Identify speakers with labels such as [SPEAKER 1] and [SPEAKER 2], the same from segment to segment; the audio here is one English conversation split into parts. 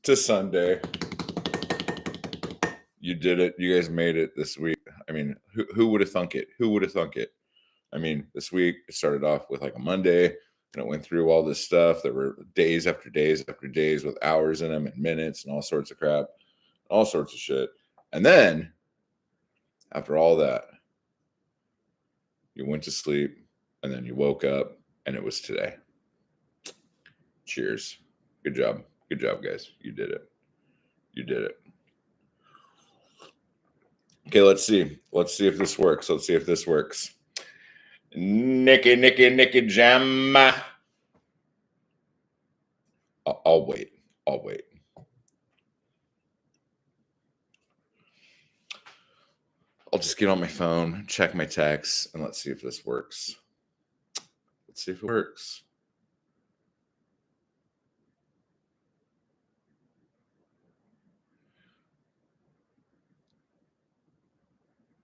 [SPEAKER 1] to Sunday. You did it. You guys made it this week. I mean, who would have thunk it? Who would have thunk it? I mean, this week it started off with like a Monday, and it went through all this stuff. There were days after days after days with hours in them and minutes and all sorts of crap, all sorts of shit. And then after all that, you went to sleep, and then you woke up, and it was today. Cheers. Good job. Good job, guys. You did it. You did it. Okay, let's see. Let's see if this works. Let's see if this works. Nicky Jam. I'll wait. I'll wait. I'll just get on my phone, check my texts, and let's see if this works. Let's see if it works.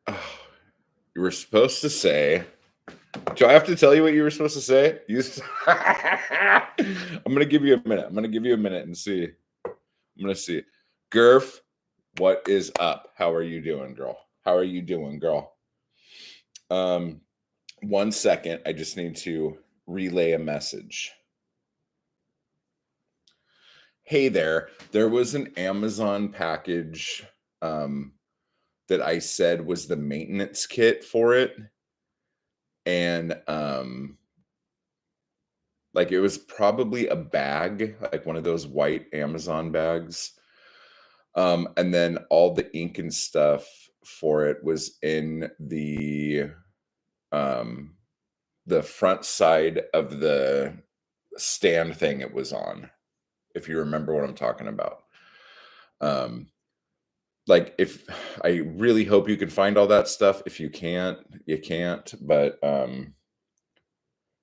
[SPEAKER 1] Oh, you were supposed to say. Do I have to tell you what you were supposed to say? I'm going to give you a minute. I'm going to give you a minute and see. I'm going to see. Gurf, what is up? How are you doing, girl? How are you doing, girl? 1 second. I just need to relay a message. Hey there. There was an Amazon package that I said was the maintenance kit for it. And like it was probably a bag, like one of those white Amazon bags. And then all the ink and stuff for it was in the front side of the stand thing it was on, if you remember what I'm talking about. Like if I really hope you can find all that stuff. If you can't, you can't. But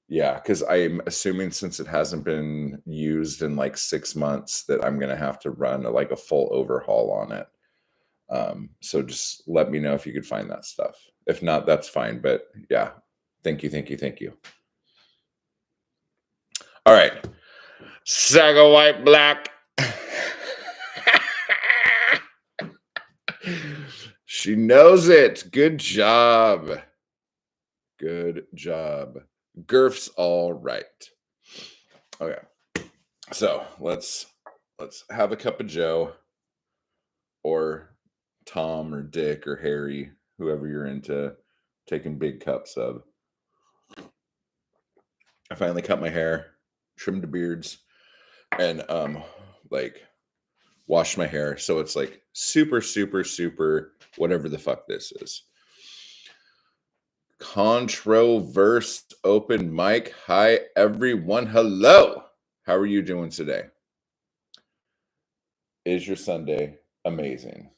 [SPEAKER 1] yeah, because I'm assuming since it hasn't been used in like 6 months that I'm gonna have to run like a full overhaul on it. So just let me know if you could find that stuff. If not, that's fine. But yeah, thank you. All right. Saga White Black. She knows it. Good job. Good job. Gurf's all right. Okay. So let's have a cup of Joe or Tom or Dick or Harry, whoever you're into taking big cups of. I finally cut my hair, trimmed the beards, and like washed my hair. So it's like super whatever the fuck this is. Controverse open mic. Hi everyone. Hello. How are you doing today? Is your Sunday amazing?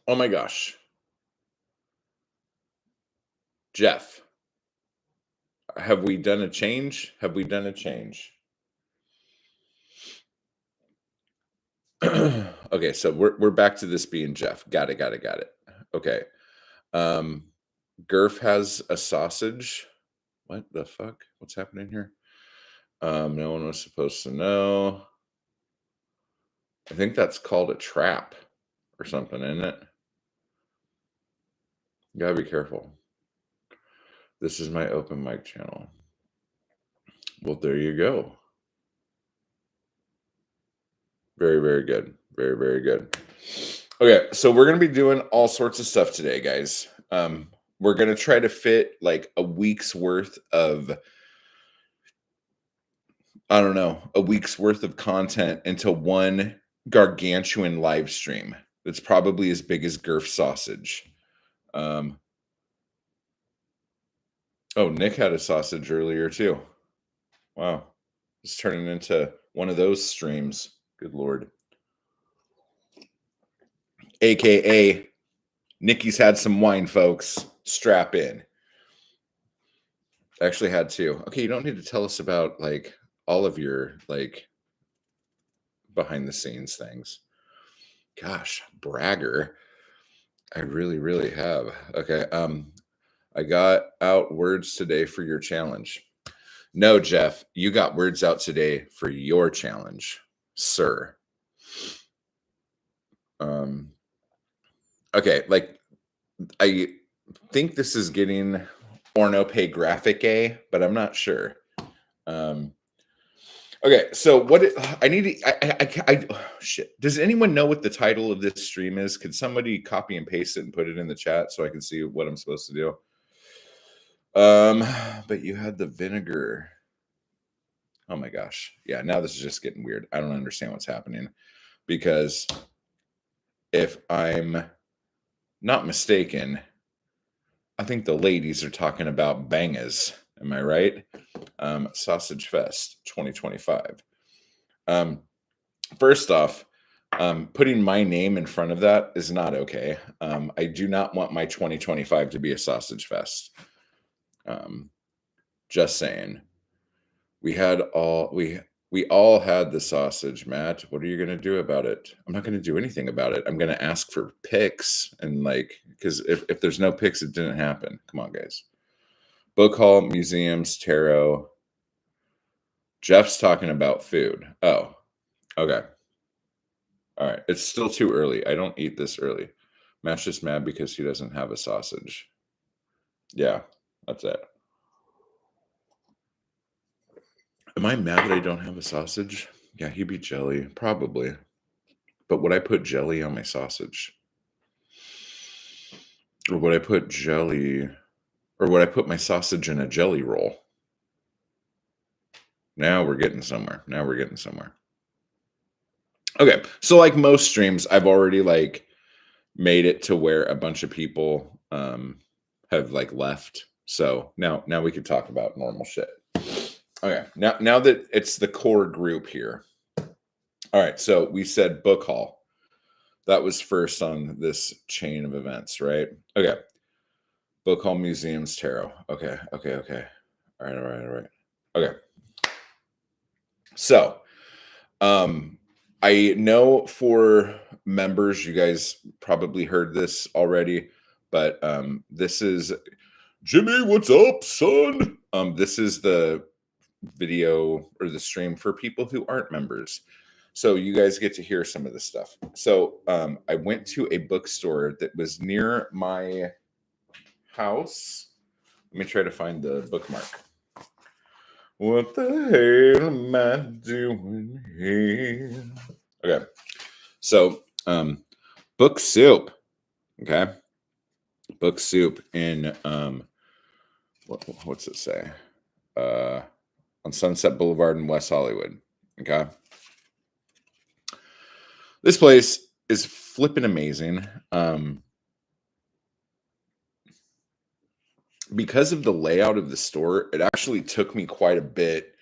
[SPEAKER 1] Oh my gosh. Jeff, have we done a change? Have we done a change? Okay, so we're back to this being Jeff. Got it. Okay. Gurf has a sausage. What the fuck? What's happening here? No one was supposed to know. I think that's called a trap or something, isn't it? You gotta be careful. This is my open mic channel. Well, there you go. Very good. Very good. Okay, so we're gonna be doing all sorts of stuff today, guys. We're gonna try to fit like a week's worth of, I don't know, a week's worth of content into one gargantuan live stream that's probably as big as Gurf sausage. Oh, Nick had a sausage earlier too. Wow. It's turning into one of those streams. Good Lord. AKA Nikki's had some wine, folks. Strap in. Actually had two. Okay, you don't need to tell us about like all of your like behind the scenes things. Gosh, bragger. I really have. Okay. I got out words today for your challenge. No, Jeff, you got words out today for your challenge, sir. Okay, like I think this is getting Ornope graphic A, but I'm not sure. Okay, so I need to, shit. Does anyone know what the title of this stream is? Could somebody copy and paste it and put it in the chat so I can see what I'm supposed to do? But you had the vinegar. Oh my gosh. Yeah, now this is just getting weird. I don't understand what's happening because if I'm not mistaken, I think the ladies are talking about bangas. Am I right? Sausage Fest 2025. First off, putting my name in front of that is not okay. I do not want my 2025 to be a sausage fest. Just saying. We all had the sausage, Matt. What are you going to do about it? I'm not going to do anything about it. I'm going to ask for pics and because if there's no pics, it didn't happen. Come on, guys. Book haul, museums, tarot. Jeff's talking about food. Oh, okay. All right. It's still too early. I don't eat this early. Matt's just mad because he doesn't have a sausage. Yeah, that's it. Am I mad that I don't have a sausage? Yeah, he'd be jelly. Probably. But would I put jelly on my sausage? Or would I put jelly... Or would I put my sausage in a jelly roll? Now we're getting somewhere. Okay, so like most streams, I've already made it to where a bunch of people have left. So now we can talk about normal shit. Okay, now that it's the core group here. All right, so we said book haul. That was first on this chain of events, right? Okay. Book haul, museums, tarot. Okay. All right. Okay. So, I know for members, you guys probably heard this already, but this is Jimmy. What's up, son? This is the video or the stream for people who aren't members. So you guys get to hear some of this stuff. So I went to a bookstore that was near my house. Let me try to find the bookmark. What the hell am I doing here? Okay. So Book Soup. Okay. Book Soup in what's it say? On Sunset Boulevard in West Hollywood. Okay. This place is flipping amazing. Because of the layout of the store, it actually took me quite a bit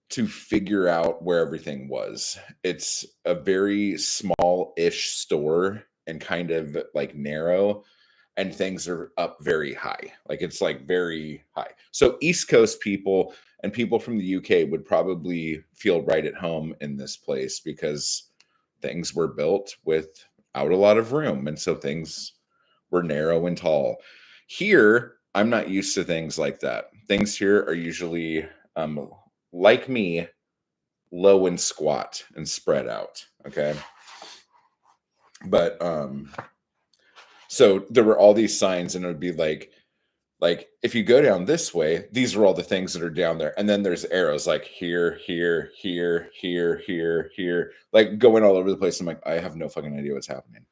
[SPEAKER 1] to figure out where everything was. It's a very small-ish store and kind of narrow, and things are up very high. It's very high. So East Coast people and people from the UK would probably feel right at home in this place because things were built without a lot of room. And so things were narrow and tall. Here, I'm not used to things like that. Things here are usually, like me, low and squat and spread out. Okay. But so there were all these signs, and it would be like if you go down this way, these are all the things that are down there, and then there's arrows here, going all over the place. I'm like, I have no fucking idea what's happening.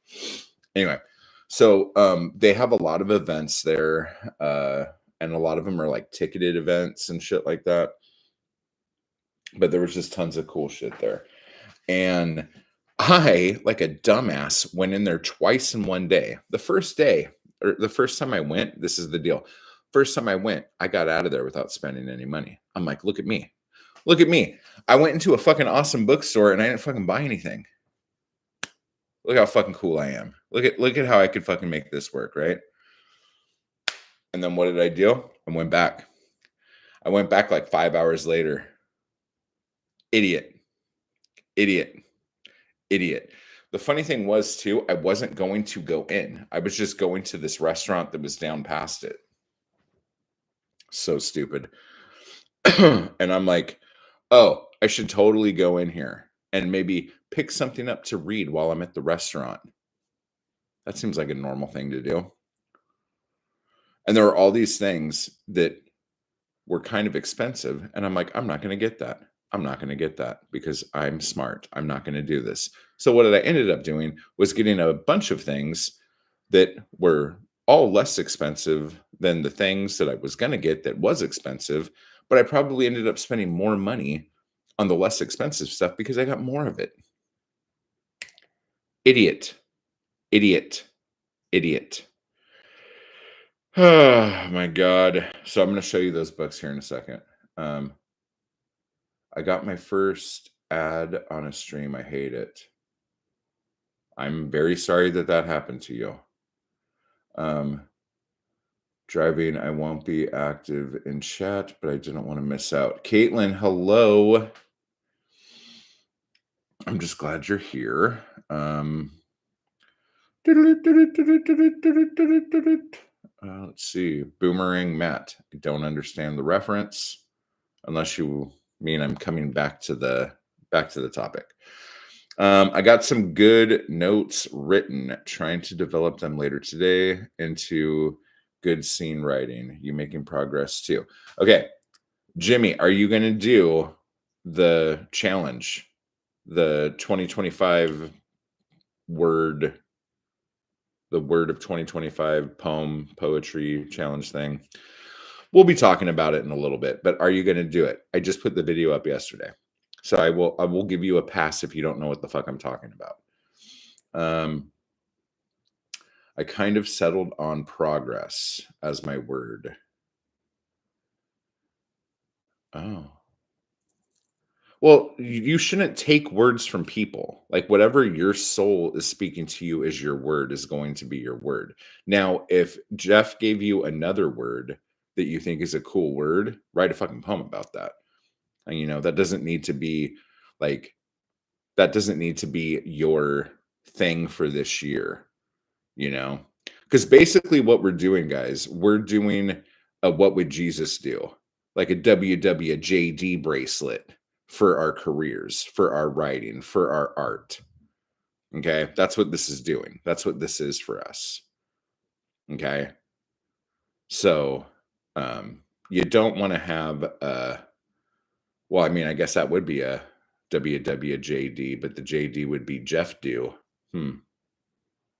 [SPEAKER 1] Anyway, so they have a lot of events there, and a lot of them are ticketed events and shit like that. But there was just tons of cool shit there, and I, like a dumbass, went in there twice in one day. The first time I went, this is the deal. First time I went, I got out of there without spending any money. I'm like, look at me. I went into a fucking awesome bookstore and I didn't fucking buy anything. Look how fucking cool I am. Look at how I could fucking make this work, right? And then what did I do? I went back. I went back 5 hours later. Idiot. The funny thing was, too, I wasn't going to go in. I was just going to this restaurant that was down past it. So stupid. And I'm like, oh, I should totally go in here and maybe pick something up to read while I'm at the restaurant. That seems like a normal thing to do. And there are all these things that were kind of expensive. And I'm like, I'm not going to get that. I'm not going to get that because I'm smart. I'm not going to do this. So, what I ended up doing was getting a bunch of things that were all less expensive than the things that I was going to get that was expensive. But I probably ended up spending more money on the less expensive stuff because I got more of it. Idiot, idiot, idiot. Oh my God. So, I'm going to show you those books here in a second. I got my first ad on a stream. I hate it. I'm very sorry that that happened to you. Um, Driving, I won't be active in chat, but I didn't want to miss out. Caitlin, hello. I'm just glad you're here. Let's see. Boomerang Matt. I don't understand the reference, unless you mean I'm coming back to the topic. I got some good notes written, trying to develop them later today into good scene writing. You making progress too? Okay, Jimmy, are you going to do the challenge, the 2025 word, the word of 2025 poetry challenge thing? We'll be talking about it in a little bit, but are you going to do it? I just put the video up yesterday. So I will give you a pass if you don't know what the fuck I'm talking about. I kind of settled on progress as my word. Oh. Well, you shouldn't take words from people. Like whatever your soul is speaking to you as your word is going to be your word. Now, if Jeff gave you another word that you think is a cool word, write a fucking poem about that. And that doesn't need to be like that doesn't need to be your thing for this year, because basically what we're doing, guys, we're doing a what would Jesus do, like a WWJD bracelet for our careers, for our writing, for our art. Okay, that's what this is doing. That's what this is for us. Okay, so you don't want to have well, I mean, I guess that would be a WWJD, but the JD would be Jeff do.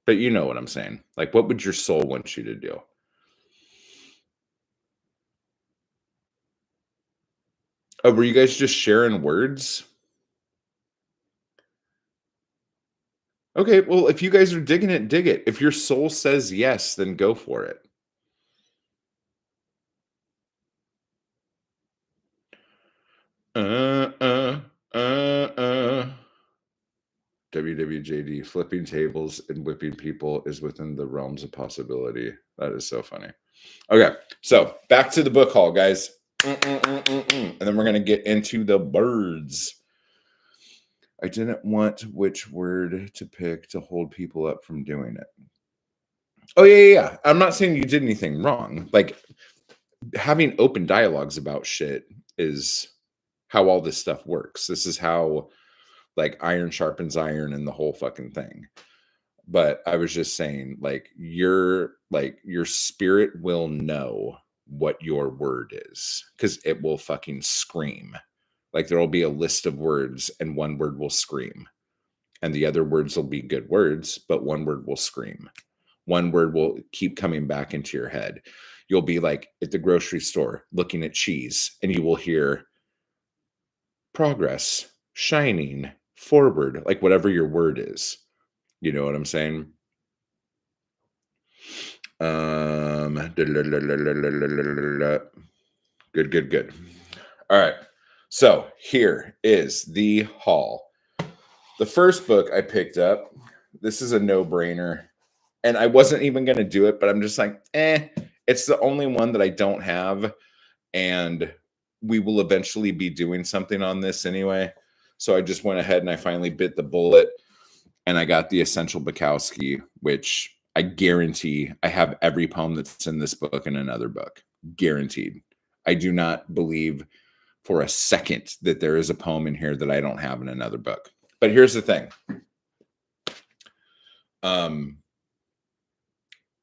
[SPEAKER 1] But you know what I'm saying. Like, what would your soul want you to do? Oh, were you guys just sharing words? Okay, well, if you guys are digging it, dig it. If your soul says yes, then go for it. WWJD, flipping tables and whipping people is within the realms of possibility. That is so funny. Okay, so back to the book haul, guys. And then we're going to get into the birds. I didn't want which word to pick to hold people up from doing it. Oh, yeah. I'm not saying you did anything wrong. Like, having open dialogues about shit is how all this stuff works. This is how, like, iron sharpens iron and the whole fucking thing. But I was just saying, your spirit will know what your word is because it will fucking scream. Like, there will be a list of words and one word will scream. And the other words will be good words, but one word will scream. One word will keep coming back into your head. You'll be like at the grocery store looking at cheese and you will hear progress, shining, forward, like whatever your word is. You know what I'm saying? Good. All right. So here is the haul. The first book I picked up, this is a no-brainer. And I wasn't even going to do it, but I'm just like, it's the only one that I don't have. And we will eventually be doing something on this anyway. So I just went ahead and I finally bit the bullet and I got the Essential Bukowski, which I guarantee I have every poem that's in this book in another book. Guaranteed. I do not believe for a second that there is a poem in here that I don't have in another book. But here's the thing.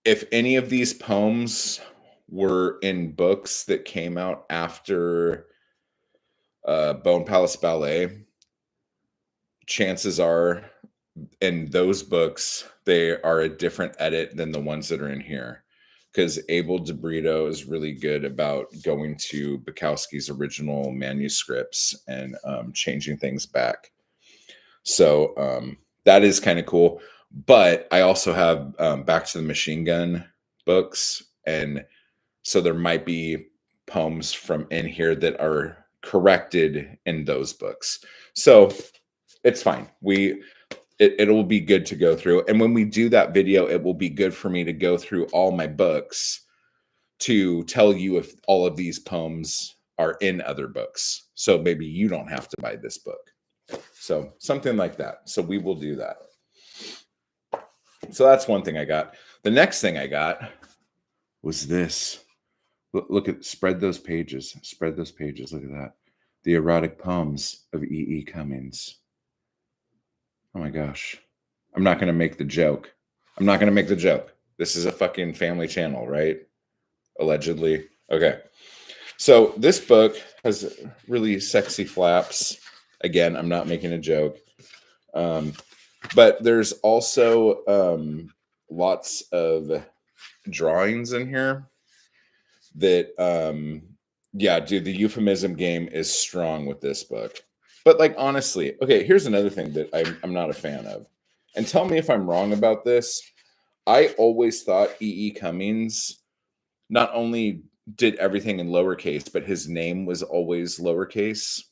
[SPEAKER 1] If any of these poems were in books that came out after Bone Palace Ballet, chances are in those books, they are a different edit than the ones that are in here. Because Abel DeBrito is really good about going to Bukowski's original manuscripts and changing things back. So that is kind of cool. But I also have Back to the Machine Gun books. And so there might be poems from in here that are corrected in those books. So it's fine. It'll be good to go through. And when we do that video, it will be good for me to go through all my books to tell you if all of these poems are in other books. So maybe you don't have to buy this book. So something like that. So we will do that. So that's one thing I got. The next thing I got was this. Look at, spread those pages. Spread those pages. Look at that. The Erotic Poems of E.E. Cummings. Oh my gosh. I'm not going to make the joke. I'm not going to make the joke. This is a fucking family channel, right? Allegedly. Okay. So this book has really sexy flaps. Again, I'm not making a joke. But there's also lots of drawings in here that, yeah, dude, the euphemism game is strong with this book. But like, honestly, okay, here's another thing that I'm not a fan of. And tell me if I'm wrong about this. I always thought E.E. Cummings not only did everything in lowercase, but his name was always lowercase.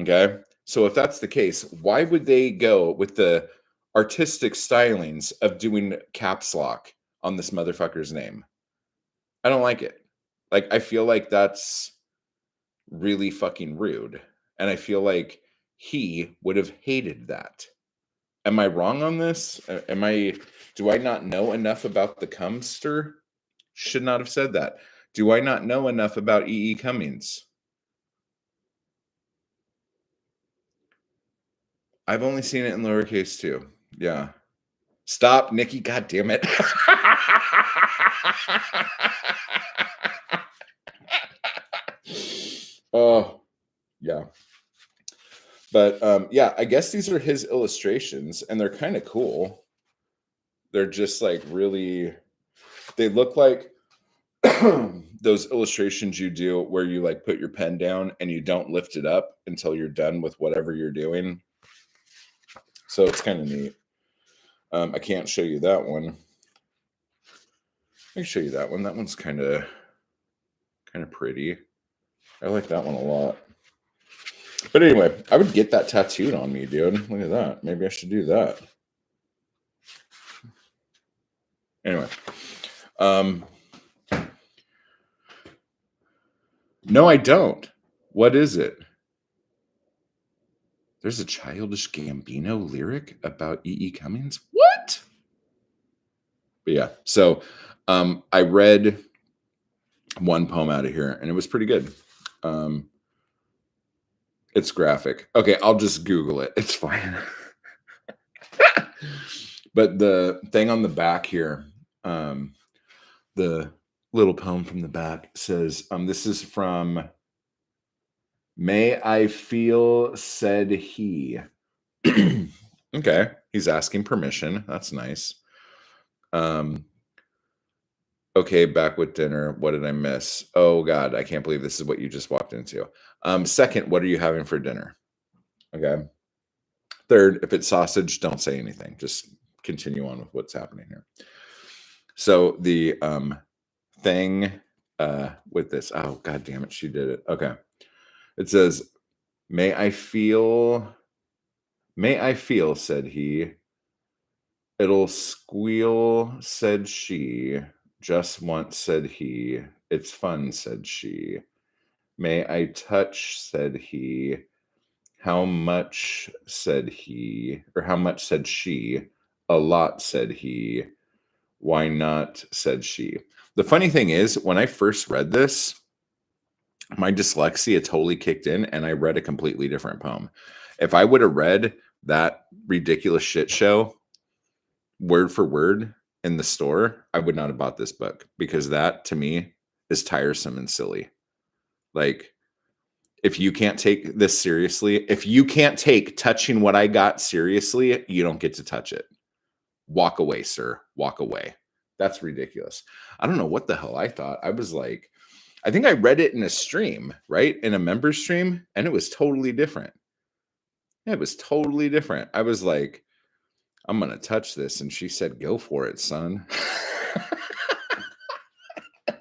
[SPEAKER 1] Okay. So if that's the case, why would they go with the artistic stylings of doing caps lock on this motherfucker's name? I don't like it. Like, I feel like that's really fucking rude. And I feel like he would have hated that. Am I wrong on this? Do I not know enough about the Cumster? Should not have said that. Do I not know enough about E.E. Cummings? I've only seen it in lowercase too. Yeah. Stop, Nikki. God damn it. Oh, yeah. But yeah, I guess these are his illustrations and they're kind of cool. They're just like really, they look like those illustrations you do where you like put your pen down and you don't lift it up until you're done with whatever you're doing. So it's kind of neat. I can't show you that one. I can show you that one. That one's kind of pretty. I like that one a lot. But anyway, I would get that tattooed on me, dude. Look at that. Maybe I should do that. Anyway. No, I don't. What is it? There's a Childish Gambino lyric about E.E. Cummings? What? But yeah, so I read one poem out of here, and it was pretty good. It's graphic. Okay, I'll just Google it. It's fine. But the thing on the back here, the little poem from the back says, this is from May I Feel, Said He. Okay, he's asking permission. That's nice. Okay, back with dinner. What did I miss? Oh God, I can't believe this is what you just walked into. Second, what are you having for dinner? Okay. Third, if it's sausage, don't say anything. Just continue on with what's happening here. So the thing with this, oh God damn it, she did it. Okay. It says, may I feel, said he. It'll squeal, said she. Just once, said he. It's fun, said she. May I touch, said he. How much, said he. Or how much, said she. A lot, said he. Why not, said she. The funny thing is, when I first read this, my dyslexia totally kicked in and I read a completely different poem. If I would have read that ridiculous shit show word for word in the store, I would not have bought this book because that to me is tiresome and silly. Like, if you can't take this seriously, if you can't take touching what I got seriously, you don't get to touch it. Walk away, sir. Walk away. That's ridiculous. I don't know what the hell I thought. I was like, I think I read it in a stream, right? In a member stream, and it was totally different. Yeah, it was totally different. I was like, I'm going to touch this. And she said, go for it, son.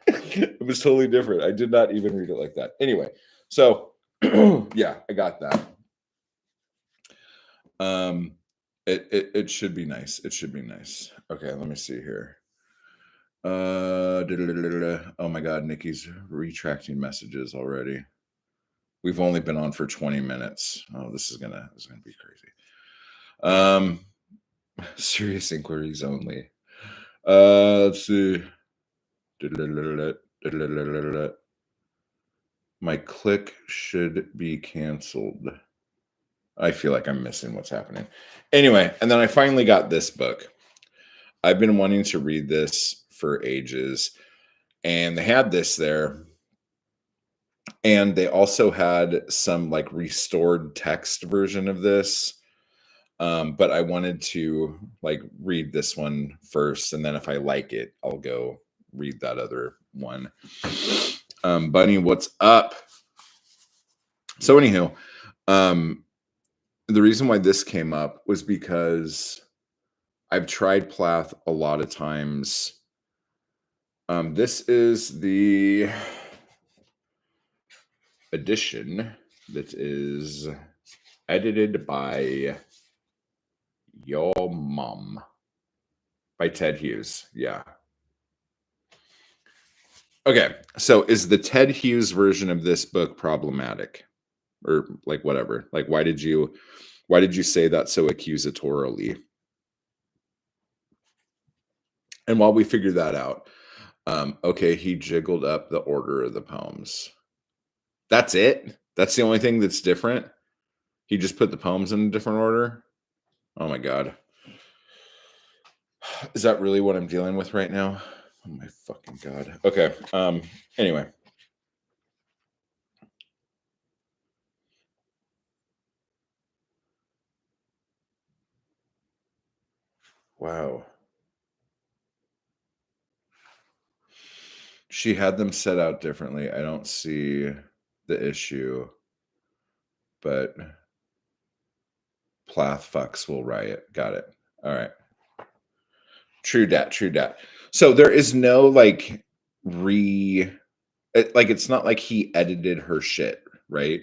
[SPEAKER 1] It was totally different. I did not even read it like that. Anyway, so yeah, I got that. It should be nice. It should be nice. Okay, let me see here. Oh my God, Nikki's retracting messages already. We've only been on for 20 minutes. Oh, this is gonna be crazy. Serious inquiries only. Let's see. My click should be canceled. I feel like I'm missing what's happening. Anyway, and then I finally got this book. I've been wanting to read this for ages, and they had this there. And they also had some like restored text version of this. But I wanted to like read this one first, and then if I like it, I'll go read that other one. Bunny, what's up? So anywho, the reason why this came up was because I've tried Plath a lot of times. This is the edition that is edited by Your Mom by Ted Hughes. Yeah. Okay. So is the Ted Hughes version of this book problematic? Or like whatever? Like why did you say that so accusatorily? And while we figure that out, okay, he jiggled up the order of the poems. That's it? That's the only thing that's different? He just put the poems in a different order? Oh my God. Is that really what I'm dealing with right now? Oh my fucking God. Okay. Anyway. Wow. She had them set out differently. I don't see the issue, but Plath fucks will riot. Got it. All right. True dat. True dat. So there is no like it's not like he edited her shit, right?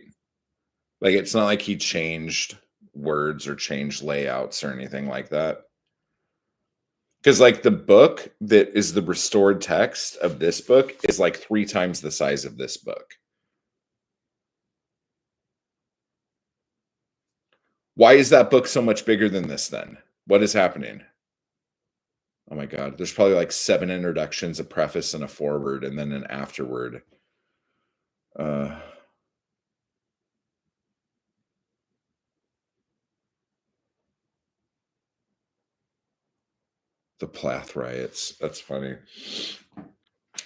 [SPEAKER 1] Like it's not like he changed words or changed layouts or anything like that. Because like the book that is the restored text of this book is like 3 times the size of this book. Why is that book so much bigger than this then? What is happening? Oh my God. There's probably like 7 introductions, a preface, and a foreword, and then an afterword. The Plath riots. That's funny.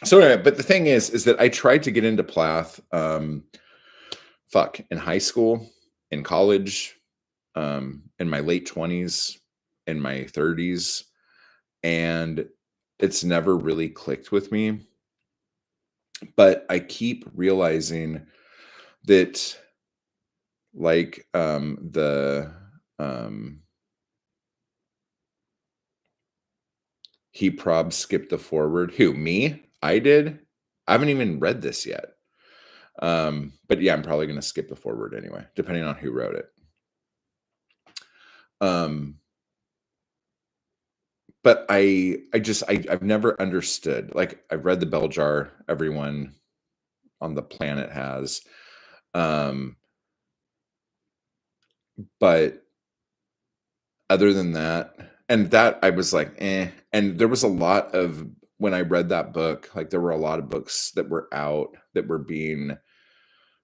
[SPEAKER 1] So anyway, but the thing is that I tried to get into Plath in high school, in college, in my late 20s, in my 30s, and it's never really clicked with me. But I keep realizing that like he prob skipped the forward. Who, me? I did. I haven't even read this yet. But yeah, I'm probably going to skip the forward anyway, depending on who wrote it. But I've never understood. Like I've read the Bell Jar, everyone on the planet has. But other than that, and that I was like, eh. And there was a lot of when I read that book, like there were a lot of books that were out that were being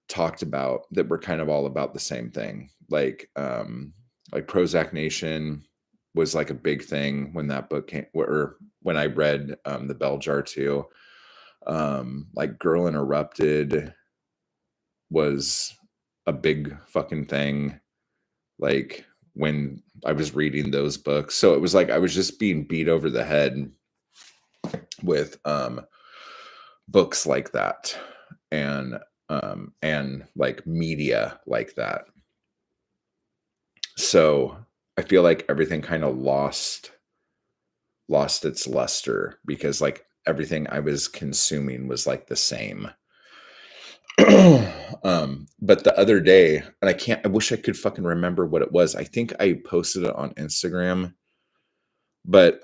[SPEAKER 1] talked about that were kind of all about the same thing. Like Prozac Nation was like a big thing when that book came, or when I read The Bell Jar too. Like Girl Interrupted was a big fucking thing. Like when I was reading those books. So it was like I was just being beat over the head with books like that, and like media like that. So I feel like everything kind of lost its luster because like everything I was consuming was like the same. But the other day, and I wish I could fucking remember what it was. I think I posted it on Instagram, but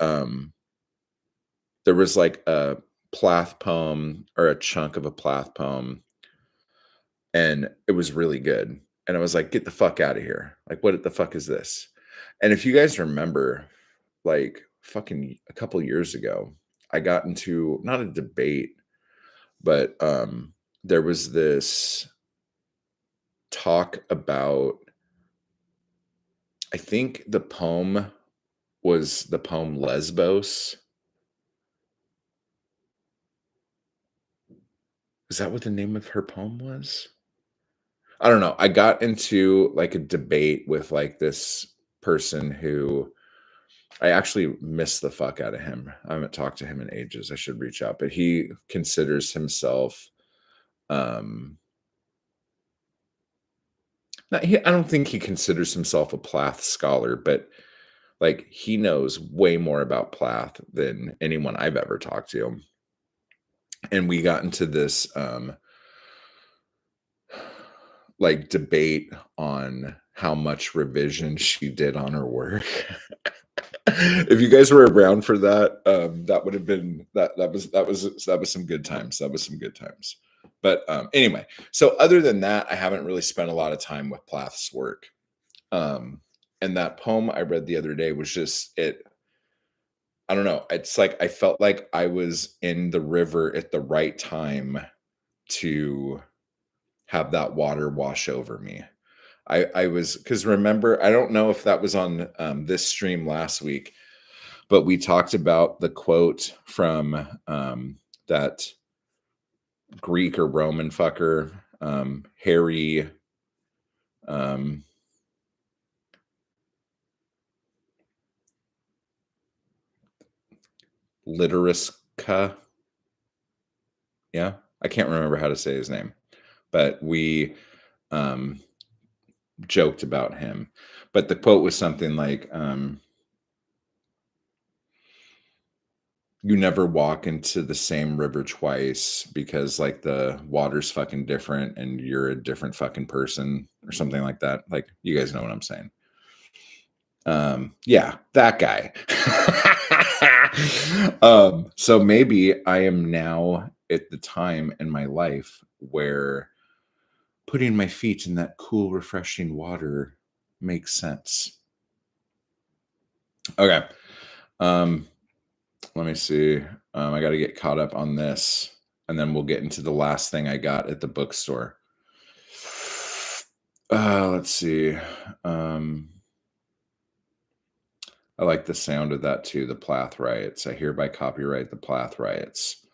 [SPEAKER 1] there was like a Plath poem or a chunk of a Plath poem, and it was really good. And I was like, get the fuck out of here. Like, what the fuck is this? And if you guys remember, like fucking a couple years ago, I got into not a debate, but there was this talk about, I think the poem was the poem Lesbos. Is that what the name of her poem was? I don't know. I got into like a debate with like this person who I actually miss the fuck out of him. I haven't talked to him in ages. I should reach out, but he considers himself um I don't think he considers himself a Plath scholar, but like he knows way more about Plath than anyone I've ever talked to. And we got into this like debate on how much revision she did on her work. If you guys were around for that, that would have been that was some good times. That was some good times. But anyway, so other than that, I haven't really spent a lot of time with Plath's work. And that poem I read the other day was just it. I don't know. It's like I felt like I was in the river at the right time to have that water wash over me. I was, because remember, I don't know if that was on this stream last week, but we talked about the quote from that Greek or Roman fucker, Harry. Literaska. Yeah, I can't remember how to say his name, but we joked about him. But the quote was something like, you never walk into the same river twice because like the water's fucking different and you're a different fucking person or something like that. Like, you guys know what I'm saying. Yeah, that guy. So maybe I am now at the time in my life where putting my feet in that cool, refreshing water makes sense. Okay. Let me see. I got to get caught up on this, and then we'll get into the last thing I got at the bookstore. Let's see. I like the sound of that too. The Plath riots. I hereby copyright the Plath riots.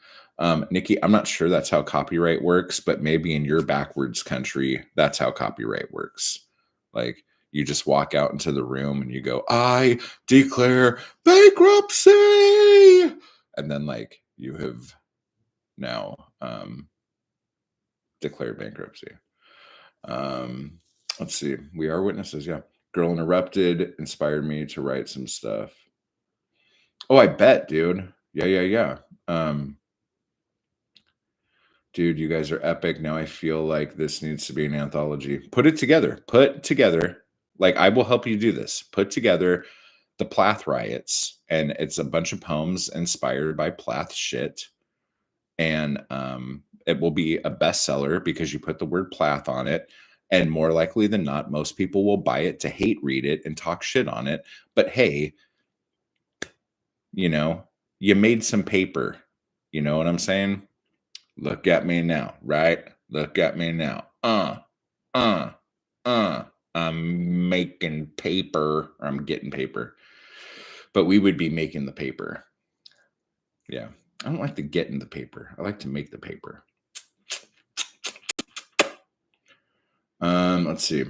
[SPEAKER 1] Nikki, I'm not sure that's how copyright works, but maybe in your backwards country, that's how copyright works. Like, you just walk out into the room and you go, I declare bankruptcy. And then like you have now declared bankruptcy. Let's see. We Are Witnesses. Yeah. Girl Interrupted inspired me to write some stuff. Oh, I bet, dude. Yeah. Dude, you guys are epic. Now I feel like this needs to be an anthology. Put it together. Like, I will help you do this. Put together the Plath riots, and it's a bunch of poems inspired by Plath shit. And it will be a bestseller because you put the word Plath on it. And more likely than not, most people will buy it to hate read it and talk shit on it. But hey, you made some paper. You know what I'm saying? Look at me now, right? Look at me now. I'm making paper, or I'm getting paper, but we would be making the paper. Yeah. I don't like to get in the paper. I like to make the paper. Let's see.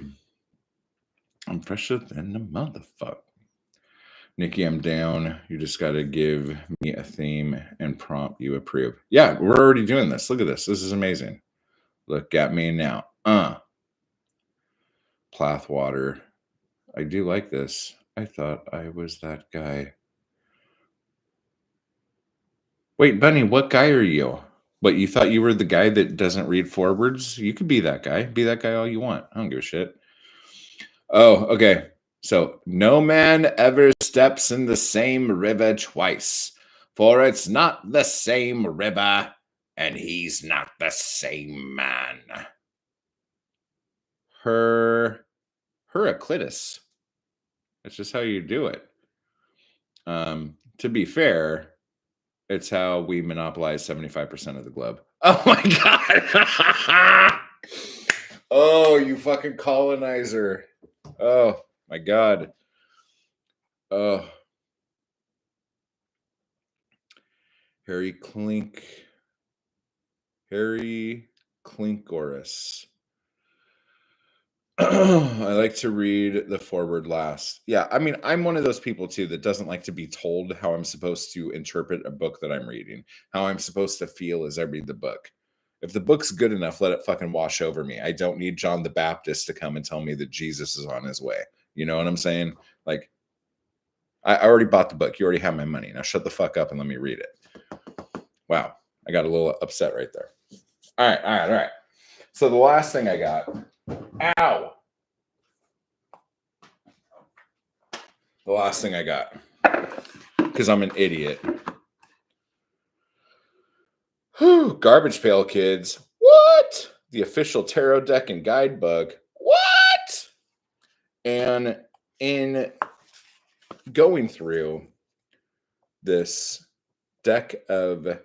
[SPEAKER 1] I'm fresher than the motherfucker. Nikki, I'm down. You just got to give me a theme and prompt you approve. Yeah, we're already doing this. Look at this. This is amazing. Look at me now. Plathwater. I do like this. I thought I was that guy. Wait, Bunny, what guy are you? What, you thought you were the guy that doesn't read forwards? You could be that guy. Be that guy all you want. I don't give a shit. Oh, okay. So, no man ever steps in the same river twice, for it's not the same river, and he's not the same man. Heraclitus. That's just how you do it. To be fair, it's how we monopolize 75% of the globe. Oh my God. Oh, you fucking colonizer. Oh my God. Oh. Harry Clinkorus. I like to read the forward last. Yeah, I mean, I'm one of those people too that doesn't like to be told how I'm supposed to interpret a book that I'm reading, how I'm supposed to feel as I read the book. If the book's good enough, let it fucking wash over me. I don't need John the Baptist to come and tell me that Jesus is on his way. You know what I'm saying? Like, I already bought the book. You already have my money. Now shut the fuck up and let me read it. Wow. I got a little upset right there. All right. So the last thing I got. Ow. The last thing I got. Because I'm an idiot. Whew, Garbage Pail Kids. What? The official tarot deck and guidebook. What? And in going through this deck of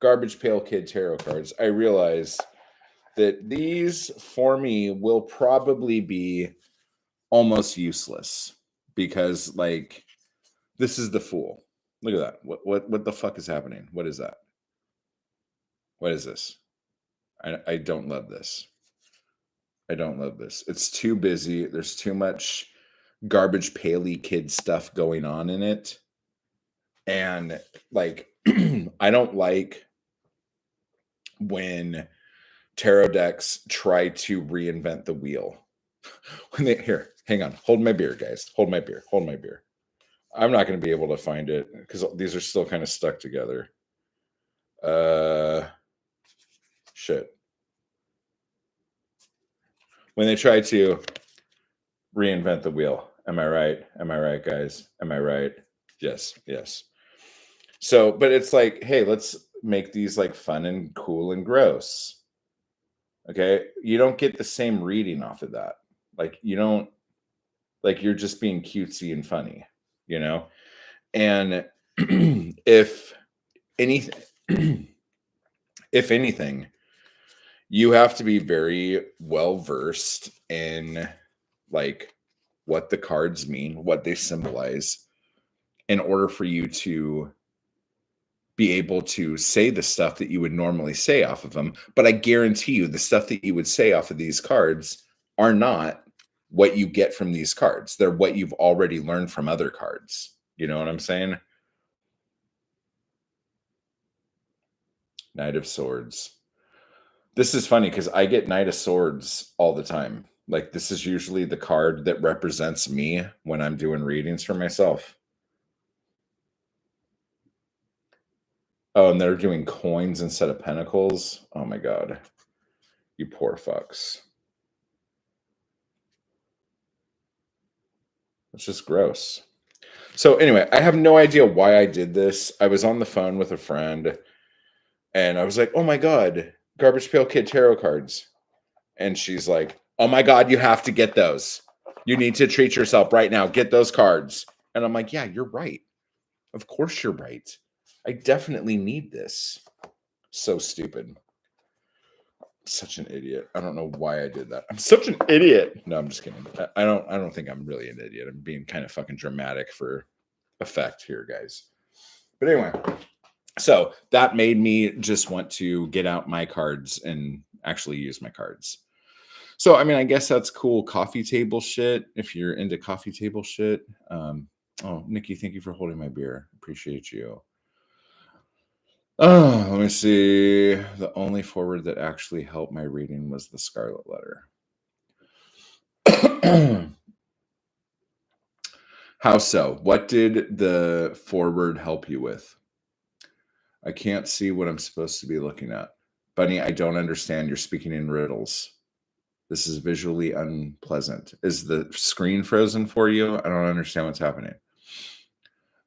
[SPEAKER 1] Garbage Pail Kid tarot cards, I realized that these for me will probably be almost useless because, like, this is the Fool. Look at that. What the fuck is happening? What is that? What is this? I don't love this. I don't love this. It's too busy. There's too much Garbage Pail-y kid stuff going on in it. And, like, I don't like when tarot decks try to reinvent the wheel. Here, hang on. Hold my beer, guys. Hold my beer. I'm not going to be able to find it because these are still kind of stuck together. Shit. When they try to reinvent the wheel. Am I right? Am I right, guys? Am I right? Yes. So, but it's like, hey, let's make these like fun and cool and gross. Okay. You don't get the same reading off of that. Like, you don't, like, you're just being cutesy and funny, you know? And if anything, if anything, you have to be very well versed in like what the cards mean, what they symbolize, in order for you to be able to say the stuff that you would normally say off of them. But I guarantee you, the stuff that you would say off of these cards are not what you get from these cards. They're what you've already learned from other cards. You know what I'm saying? Knight of Swords. This is funny because I get Knight of Swords all the time. Like, this is usually the card that represents me when I'm doing readings for myself. Oh, and they're doing coins instead of pentacles. Oh my God. You poor fucks. It's just gross. So anyway, I have no idea why I did this. I was on the phone with a friend and I was like, oh my God, Garbage Pail Kid tarot cards. And she's like, oh my God, you have to get those. You need to treat yourself right now. Get those cards. And I'm like, yeah, you're right. Of course you're right. I definitely need this. So stupid. Such an idiot. I don't know why I did that. I'm such an idiot. No, I'm just kidding. I don't think I'm really an idiot. I'm being kind of fucking dramatic for effect here, guys. But anyway, so that made me just want to get out my cards and actually use my cards. So, I mean, I guess that's cool coffee table shit if you're into coffee table shit. Oh, Nikki, thank you for holding my beer. Appreciate you. Oh, let me see. The only forward that actually helped my reading was the Scarlet Letter. How so? What did the forward help you with? I can't see what I'm supposed to be looking at. Bunny, I don't understand. You're speaking in riddles. This is visually unpleasant. Is the screen frozen for you? I don't understand what's happening.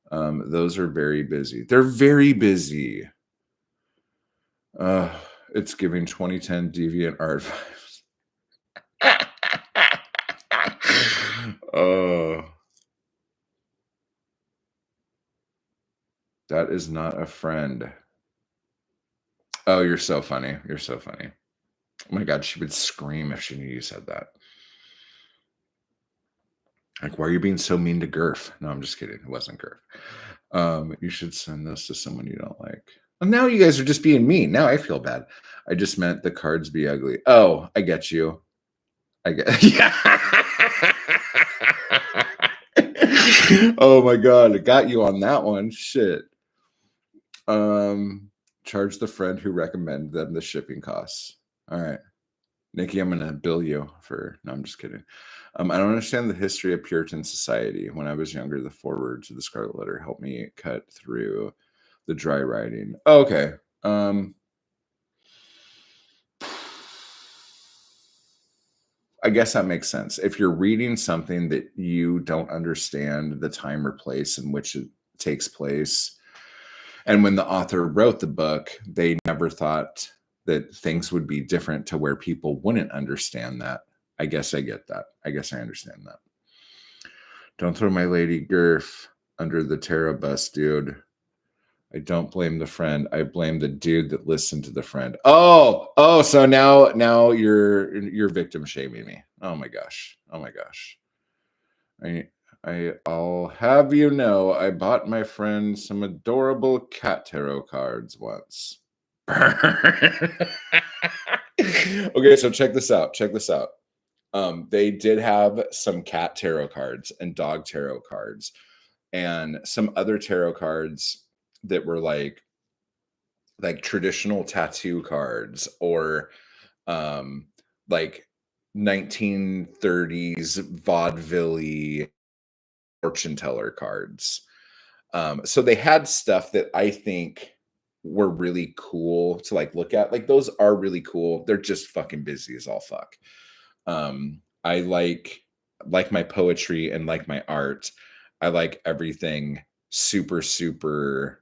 [SPEAKER 1] Those are very busy. They're very busy. It's giving 2010 deviant art vibes. That is not a friend. Oh, you're so funny. You're so funny. Oh my God, she would scream if she knew you said that. Like, why are you being so mean to Gurf? No, I'm just kidding. It wasn't Gurf. You should send this to someone you don't like. Well, now you guys are just being mean. Now I feel bad. I just meant the cards be ugly. Oh, I get you. I get. Yeah. Oh my God, I got you on that one. Shit. Charge the friend who recommended them the shipping costs. All right. Nikki, I'm gonna bill you for. No, I'm just kidding. I don't understand the history of Puritan society. When I was younger, the foreword to the Scarlet Letter helped me cut through the dry writing. Oh, okay. I guess that makes sense. If you're reading something that you don't understand the time or place in which it takes place, and when the author wrote the book, they never thought that things would be different to where people wouldn't understand that. I guess I get that. I guess I understand that. Don't throw my lady Gurf under the Terra bus, dude. I don't blame the friend. I blame the dude that listened to the friend. Oh, so now you're victim shaming me. Oh my gosh. Oh my gosh. I'll have you know I bought my friend some adorable cat tarot cards once. Okay, so check this out. Check this out. They did have some cat tarot cards and dog tarot cards and some other tarot cards that were like traditional tattoo cards or like 1930s vaudeville fortune teller cards. So they had stuff that I think were really cool to like look at. Like those are really cool. They're just fucking busy as all fuck. I like my poetry and like my art. I like everything super, super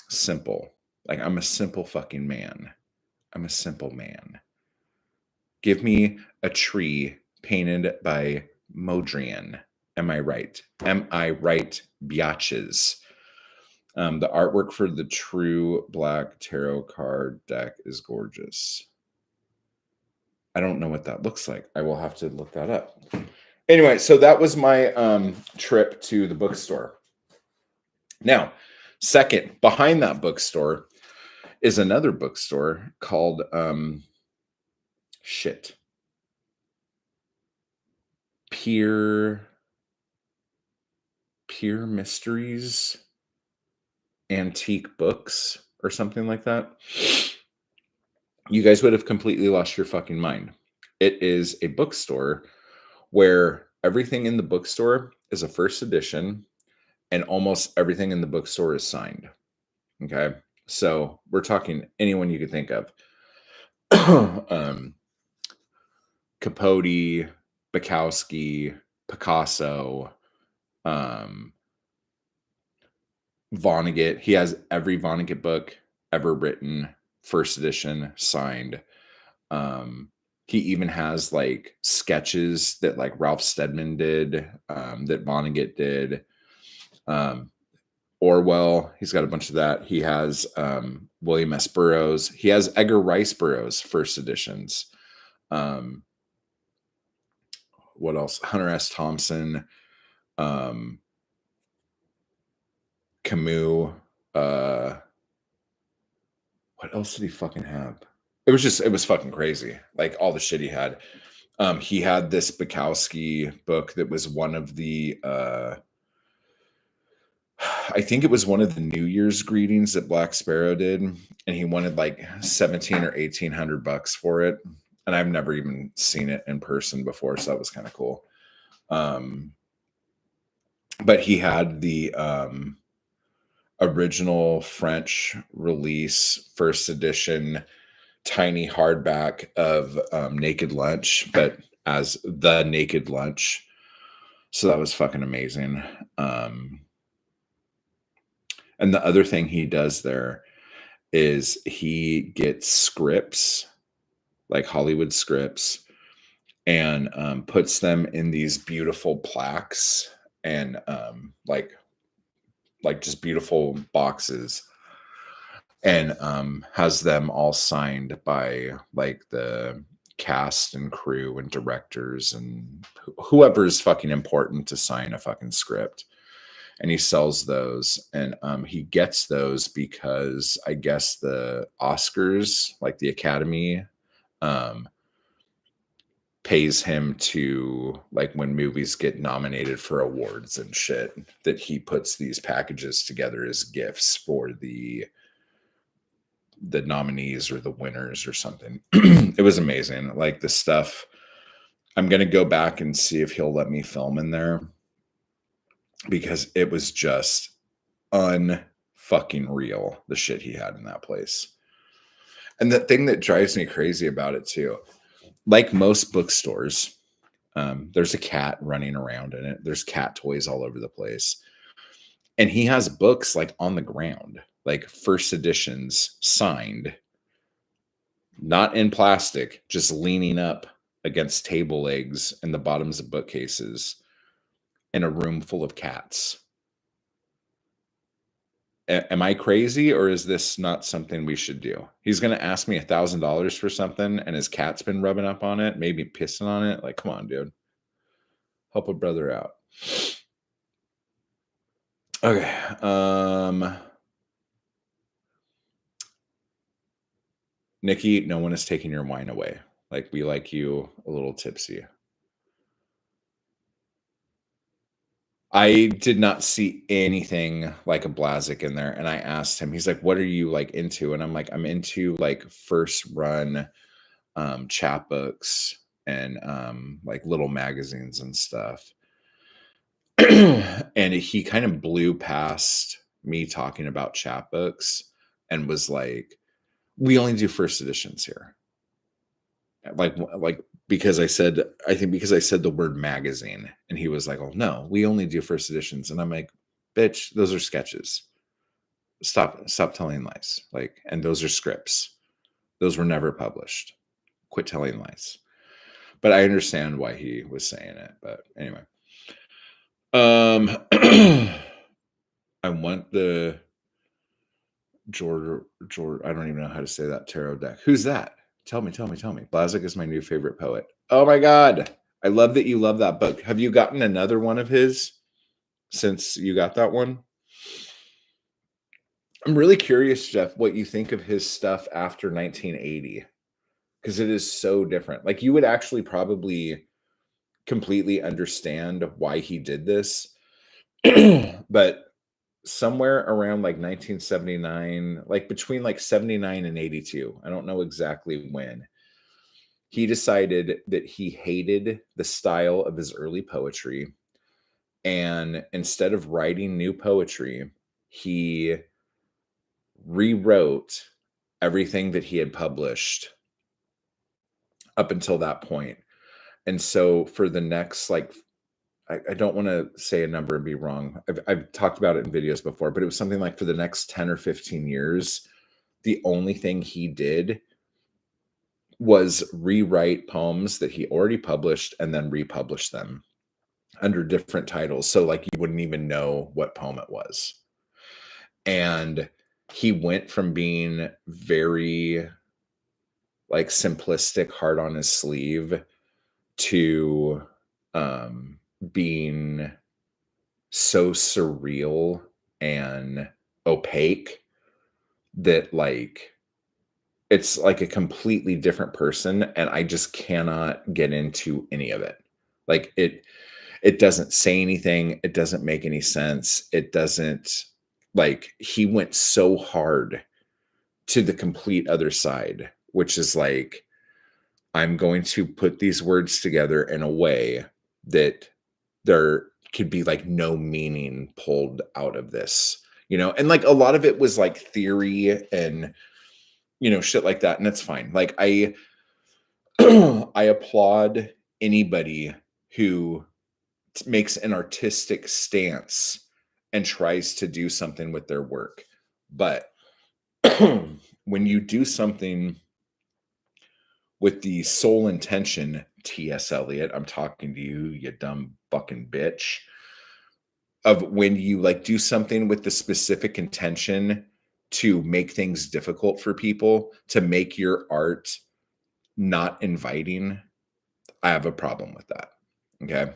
[SPEAKER 1] simple. Like I'm a simple fucking man. I'm a simple man. Give me a tree painted by Modrian. Am I right? Am I right, biatches? The artwork for the True Black Tarot card deck is gorgeous. I don't know what that looks like. I will have to look that up. Anyway, so that was my trip to the bookstore. Now, second, behind that bookstore is another bookstore called Pure Mysteries Antique Books or something like that. You guys would have completely lost your fucking mind. It is a bookstore where everything in the bookstore is a first edition and almost everything in the bookstore is signed. Okay. So we're talking anyone you could think of. Capote, Bukowski, Picasso, Vonnegut. He has every Vonnegut book ever written, first edition, signed. He even has like sketches that like Ralph Steadman did, that Vonnegut did. Orwell. He's got a bunch of that. He has William S. Burroughs. He has Edgar Rice Burroughs first editions. What else? Hunter S. Thompson, Camus. What else did he fucking have? It was fucking crazy. Like all the shit he had. He had this Bukowski book that was one of the I think it was one of the New Year's greetings that Black Sparrow did, and he wanted like 17 or $1,800 for it. And I've never even seen it in person before, so that was kind of cool. But he had the original French release, first edition, tiny hardback of Naked Lunch, but as the Naked Lunch. So that was fucking amazing. And the other thing he does there is he gets scripts, like Hollywood scripts, and puts them in these beautiful plaques and like just beautiful boxes, and has them all signed by like the cast and crew and directors and whoever's fucking important to sign a fucking script. And he sells those, and he gets those because I guess the Oscars, like the Academy, pays him to, like, when movies get nominated for awards and shit, that he puts these packages together as gifts for the nominees or the winners or something. It was amazing. Like the stuff, I'm gonna go back and see if he'll let me film in there, because it was just unfucking real, the shit he had in that place. And the thing that drives me crazy about it too, like most bookstores, there's a cat running around in it. There's cat toys all over the place. And he has books like on the ground, like first editions signed, not in plastic, just leaning up against table legs and the bottoms of bookcases in a room full of cats. Am I crazy, or is this not something we should do? He's going to ask me $1,000 for something, and his cat's been rubbing up on it, maybe pissing on it. Like, come on, dude. Help a brother out. Okay. Nikki, no one is taking your wine away. Like, we like you a little tipsy. I did not see anything like a Blazik in there. And I asked him, he's like, what are you like into? And I'm like, I'm into like first run chapbooks and like little magazines and stuff. And he kind of blew past me talking about chapbooks and was like, we only do first editions here. Like because I said the word magazine, and he was like, oh no, we only do first editions. And I'm like, bitch, those are sketches. Stop telling lies. Like, and those are scripts. Those were never published. Quit telling lies. But I understand why he was saying it. But anyway. I want the George, I don't even know how to say that tarot deck. Who's that? Tell me. Blazik is my new favorite poet. Oh my God. I love that you love that book. Have you gotten another one of his since you got that one? I'm really curious, Jeff, what you think of his stuff after 1980, because it is so different. Like, you would actually probably completely understand why he did this. But somewhere around like 1979, like between like 79 and 82, I don't know exactly when, he decided that he hated the style of his early poetry. And instead of writing new poetry, he rewrote everything that he had published up until that point. And so for the next, like, I don't want to say a number and be wrong. I've talked about it in videos before, but it was something like for the next 10 or 15 years, the only thing he did was rewrite poems that he already published and then republish them under different titles. So like you wouldn't even know what poem it was. And he went from being very like simplistic, hard on his sleeve to being so surreal and opaque that like it's like a completely different person, and I just cannot get into any of it. Like it doesn't say anything, it doesn't make any sense. It doesn't like he went so hard to the complete other side, which is like I'm going to put these words together in a way that there could be like no meaning pulled out of this, you know? And like a lot of it was like theory and shit like that, and that's fine. Like I I applaud anybody who makes an artistic stance and tries to do something with their work. But when you do something with the sole intention, T.S. Eliot, I'm talking to you, you dumb fucking bitch, of when you like do something with the specific intention to make things difficult for people, to make your art not inviting, I have a problem with that. Okay.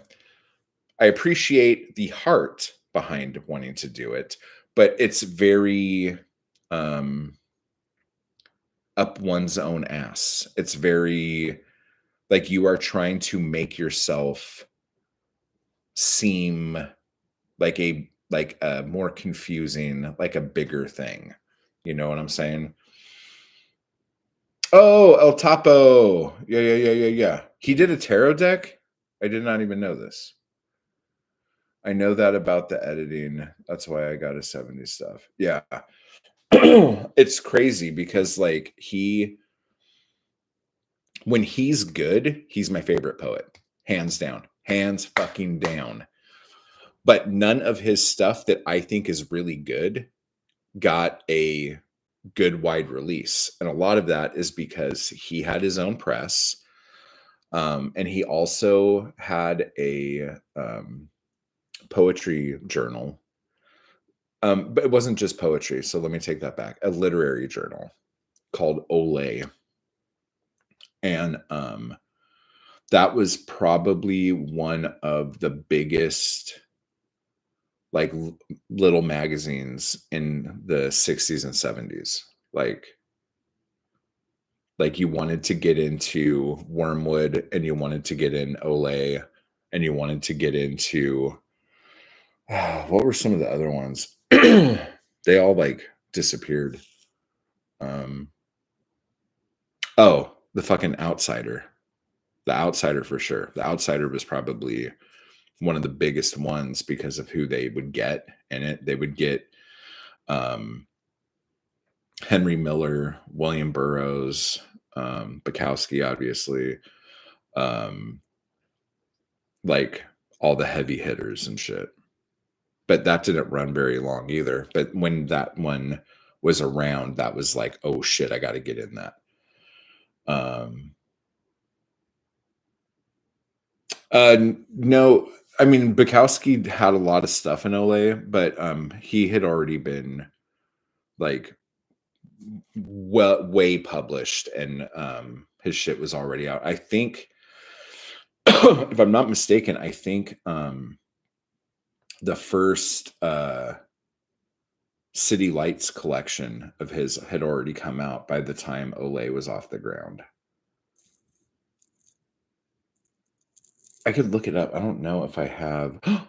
[SPEAKER 1] I appreciate the heart behind wanting to do it, but it's very up one's own ass. It's very like you are trying to make yourself seem like a more confusing, like a bigger thing. You know what I'm saying? Oh, El Topo. Yeah, yeah, yeah, yeah, yeah. He did a tarot deck? I did not even know this. I know that about the editing. That's why I got a 70s stuff. Yeah. It's crazy because like when he's good, he's my favorite poet. Hands down. Hands fucking down. But none of his stuff that I think is really good got a good wide release. And a lot of that is because he had his own press. And he also had a poetry journal. But it wasn't just poetry. So let me take that back. A literary journal called Olay. And that was probably one of the biggest like little magazines in the 60s and 70s. Like you wanted to get into Wormwood and you wanted to get in Olay and you wanted to get into what were some of the other ones? They all like disappeared. Oh, the fucking Outsider. The Outsider for sure. The Outsider was probably one of the biggest ones because of who they would get in it. They would get Henry Miller, William Burroughs, Bukowski, obviously, like all the heavy hitters and shit. But that didn't run very long either. But when that one was around, that was like, oh shit, I got to get in that. No, I mean Bukowski had a lot of stuff in Olay, but he had already been like way published, and his shit was already out. I think, if I'm not mistaken, I think the first City Lights collection of his had already come out by the time Olay was off the ground. I could look it up. I don't know if I have. Where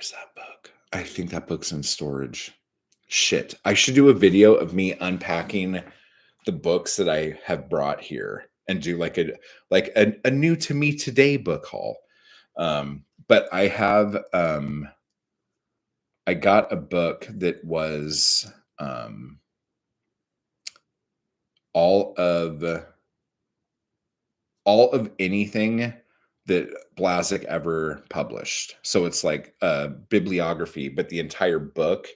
[SPEAKER 1] is that book? I think that book's in storage. Shit. I should do a video of me unpacking the books that I have brought here and do like a new to me today book haul. But I have I got a book that was all of anything that Blazek ever published. So it's like a bibliography, but the entire book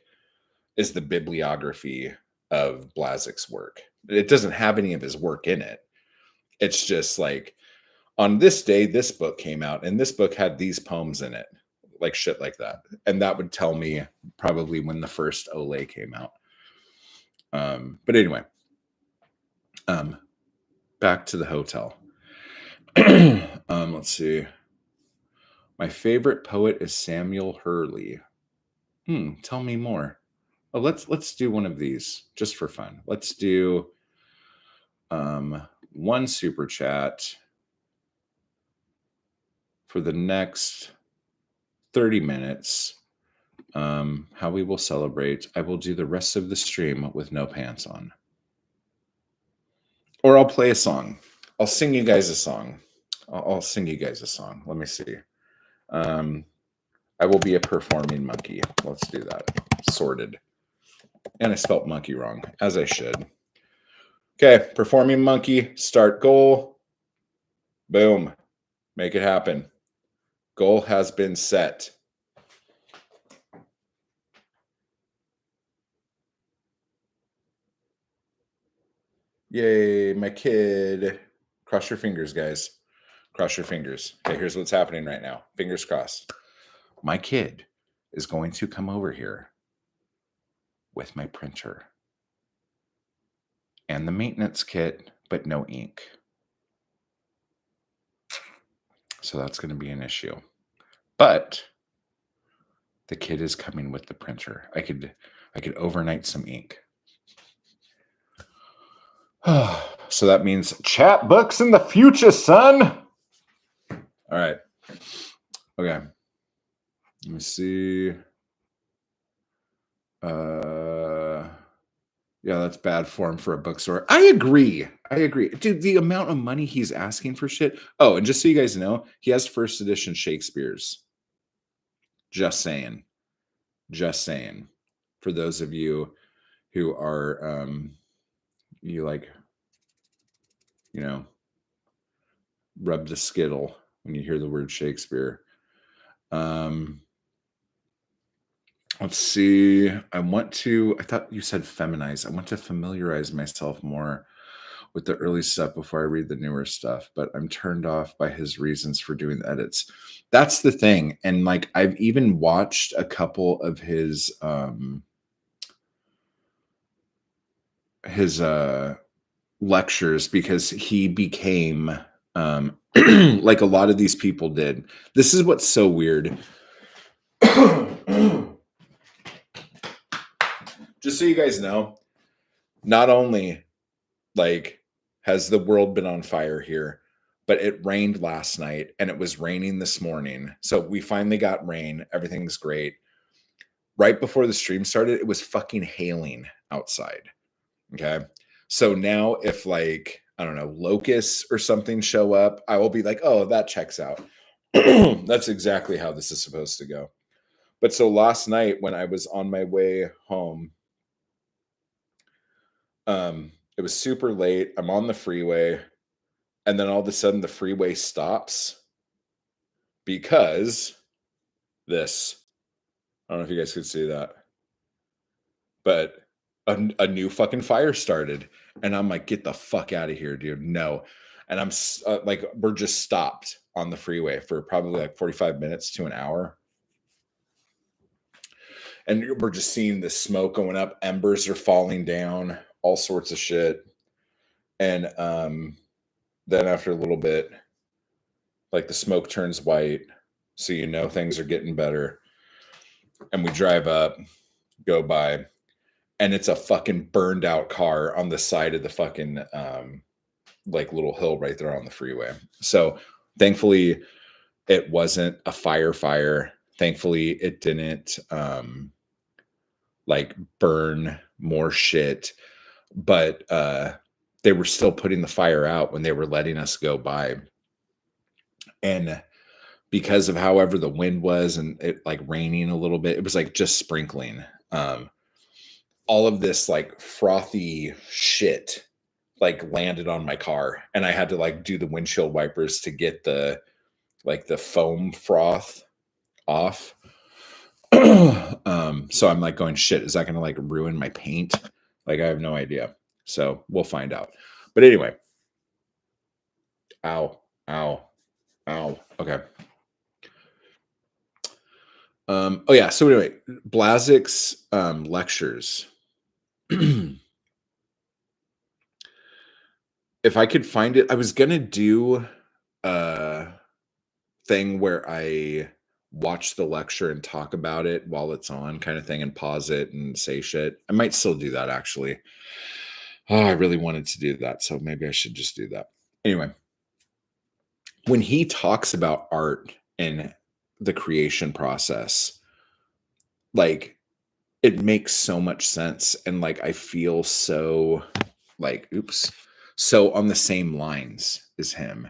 [SPEAKER 1] is the bibliography of Blazek's work. It doesn't have any of his work in it. It's just like on this day, this book came out, and this book had these poems in it. like shit like that. And that would tell me probably when the first Olay came out. But anyway, back to the hotel. Let's see. My favorite poet is Samuel Hurley. Tell me more. Oh, let's do one of these just for fun. Let's do one super chat for the next 30 minutes. How we will celebrate. I will do the rest of the stream with no pants on. Or I'll play a song. I'll sing you guys a song. I'll sing you guys a song. Let me see. I will be a performing monkey. Let's do that. Sorted. And I spelt monkey wrong, as I should. Okay, performing monkey, start goal. Boom. Make it happen. Goal has been set. Yay, my kid. Cross your fingers, guys. Cross your fingers. Okay, here's what's happening right now. Fingers crossed. My kid is going to come over here with my printer and the maintenance kit, but no ink. So that's going to be an issue. But the kid is coming with the printer. I could overnight some ink. So that means chat books in the future, son. All right. Okay. Let me see. Yeah, that's bad form for a bookstore. I agree. Dude, the amount of money he's asking for shit. Oh, and just so you guys know, he has first edition Shakespeare's. Just saying. For those of you who are you like, you know, rub the skittle when you hear the word Shakespeare. Let's see. I thought you said feminize. I want to familiarize myself more with the early stuff before I read the newer stuff, but I'm turned off by his reasons for doing the edits. That's the thing. And like, I've even watched a couple of his lectures because he became like a lot of these people did. This is what's so weird. Just so you guys know, not only like has the world been on fire here, but it rained last night and it was raining this morning. So we finally got rain. Everything's great. Right before the stream started, it was fucking hailing outside. Okay. So now if like, I don't know, locusts or something show up, I will be like, oh, that checks out. That's exactly how this is supposed to go. But so last night when I was on my way home, it was super late. I'm on the freeway, and then all of a sudden the freeway stops because this. I don't know if you guys could see that, but a new fucking fire started, and I'm like, get the fuck out of here, dude. No. And I'm like, we're just stopped on the freeway for probably like 45 minutes to an hour. And we're just seeing the smoke going up. Embers are falling down, all sorts of shit. And then after a little bit, like the smoke turns white. So you know things are getting better. And we drive up, go by, and it's a fucking burned out car on the side of the fucking like little hill right there on the freeway. So thankfully it wasn't a fire. Thankfully it didn't like burn more shit, but they were still putting the fire out when they were letting us go by. And because of however the wind was and it like raining a little bit, it was like just sprinkling. All of this like frothy shit like landed on my car, and I had to like do the windshield wipers to get the like the foam froth off. So I'm like going, shit, is that gonna like ruin my paint? Like I have no idea. So we'll find out. But anyway. Ow. Okay. Oh yeah. So anyway, Blazik's lectures. If I could find it, I was gonna do a thing where I watch the lecture and talk about it while it's on, kind of thing, and pause it and say shit. I might still do that actually. Oh, I really wanted to do that, so maybe I should just do that. Anyway, when he talks about art and the creation process, like it makes so much sense. And like I feel so like, oops, so on the same lines as him.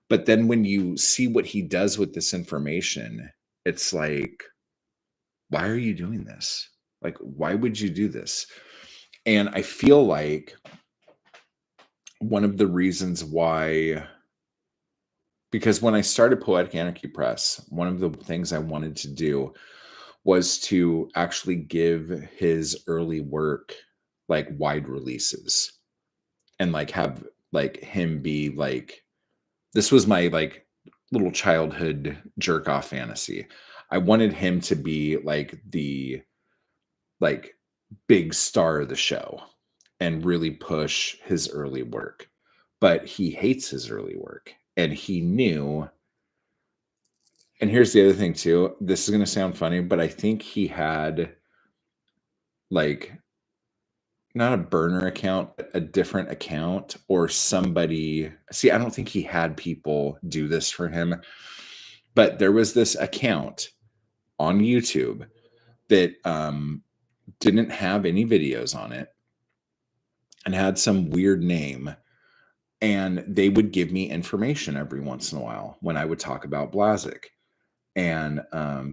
[SPEAKER 1] But then when you see what he does with this information, it's like, why are you doing this? Like, why would you do this? And I feel like one of the reasons why, because when I started Poetic Anarchy Press, one of the things I wanted to do was to actually give his early work like wide releases and like have like him be like, this was my like little childhood jerk off fantasy. I wanted him to be like the like big star of the show and really push his early work. But he hates his early work. And he knew, and here's the other thing too. This is going to sound funny, but I think he had like not a burner account, but a different account or somebody. See, I don't think he had people do this for him, but there was this account on YouTube that didn't have any videos on it and had some weird name. And they would give me information every once in a while when I would talk about Blazik and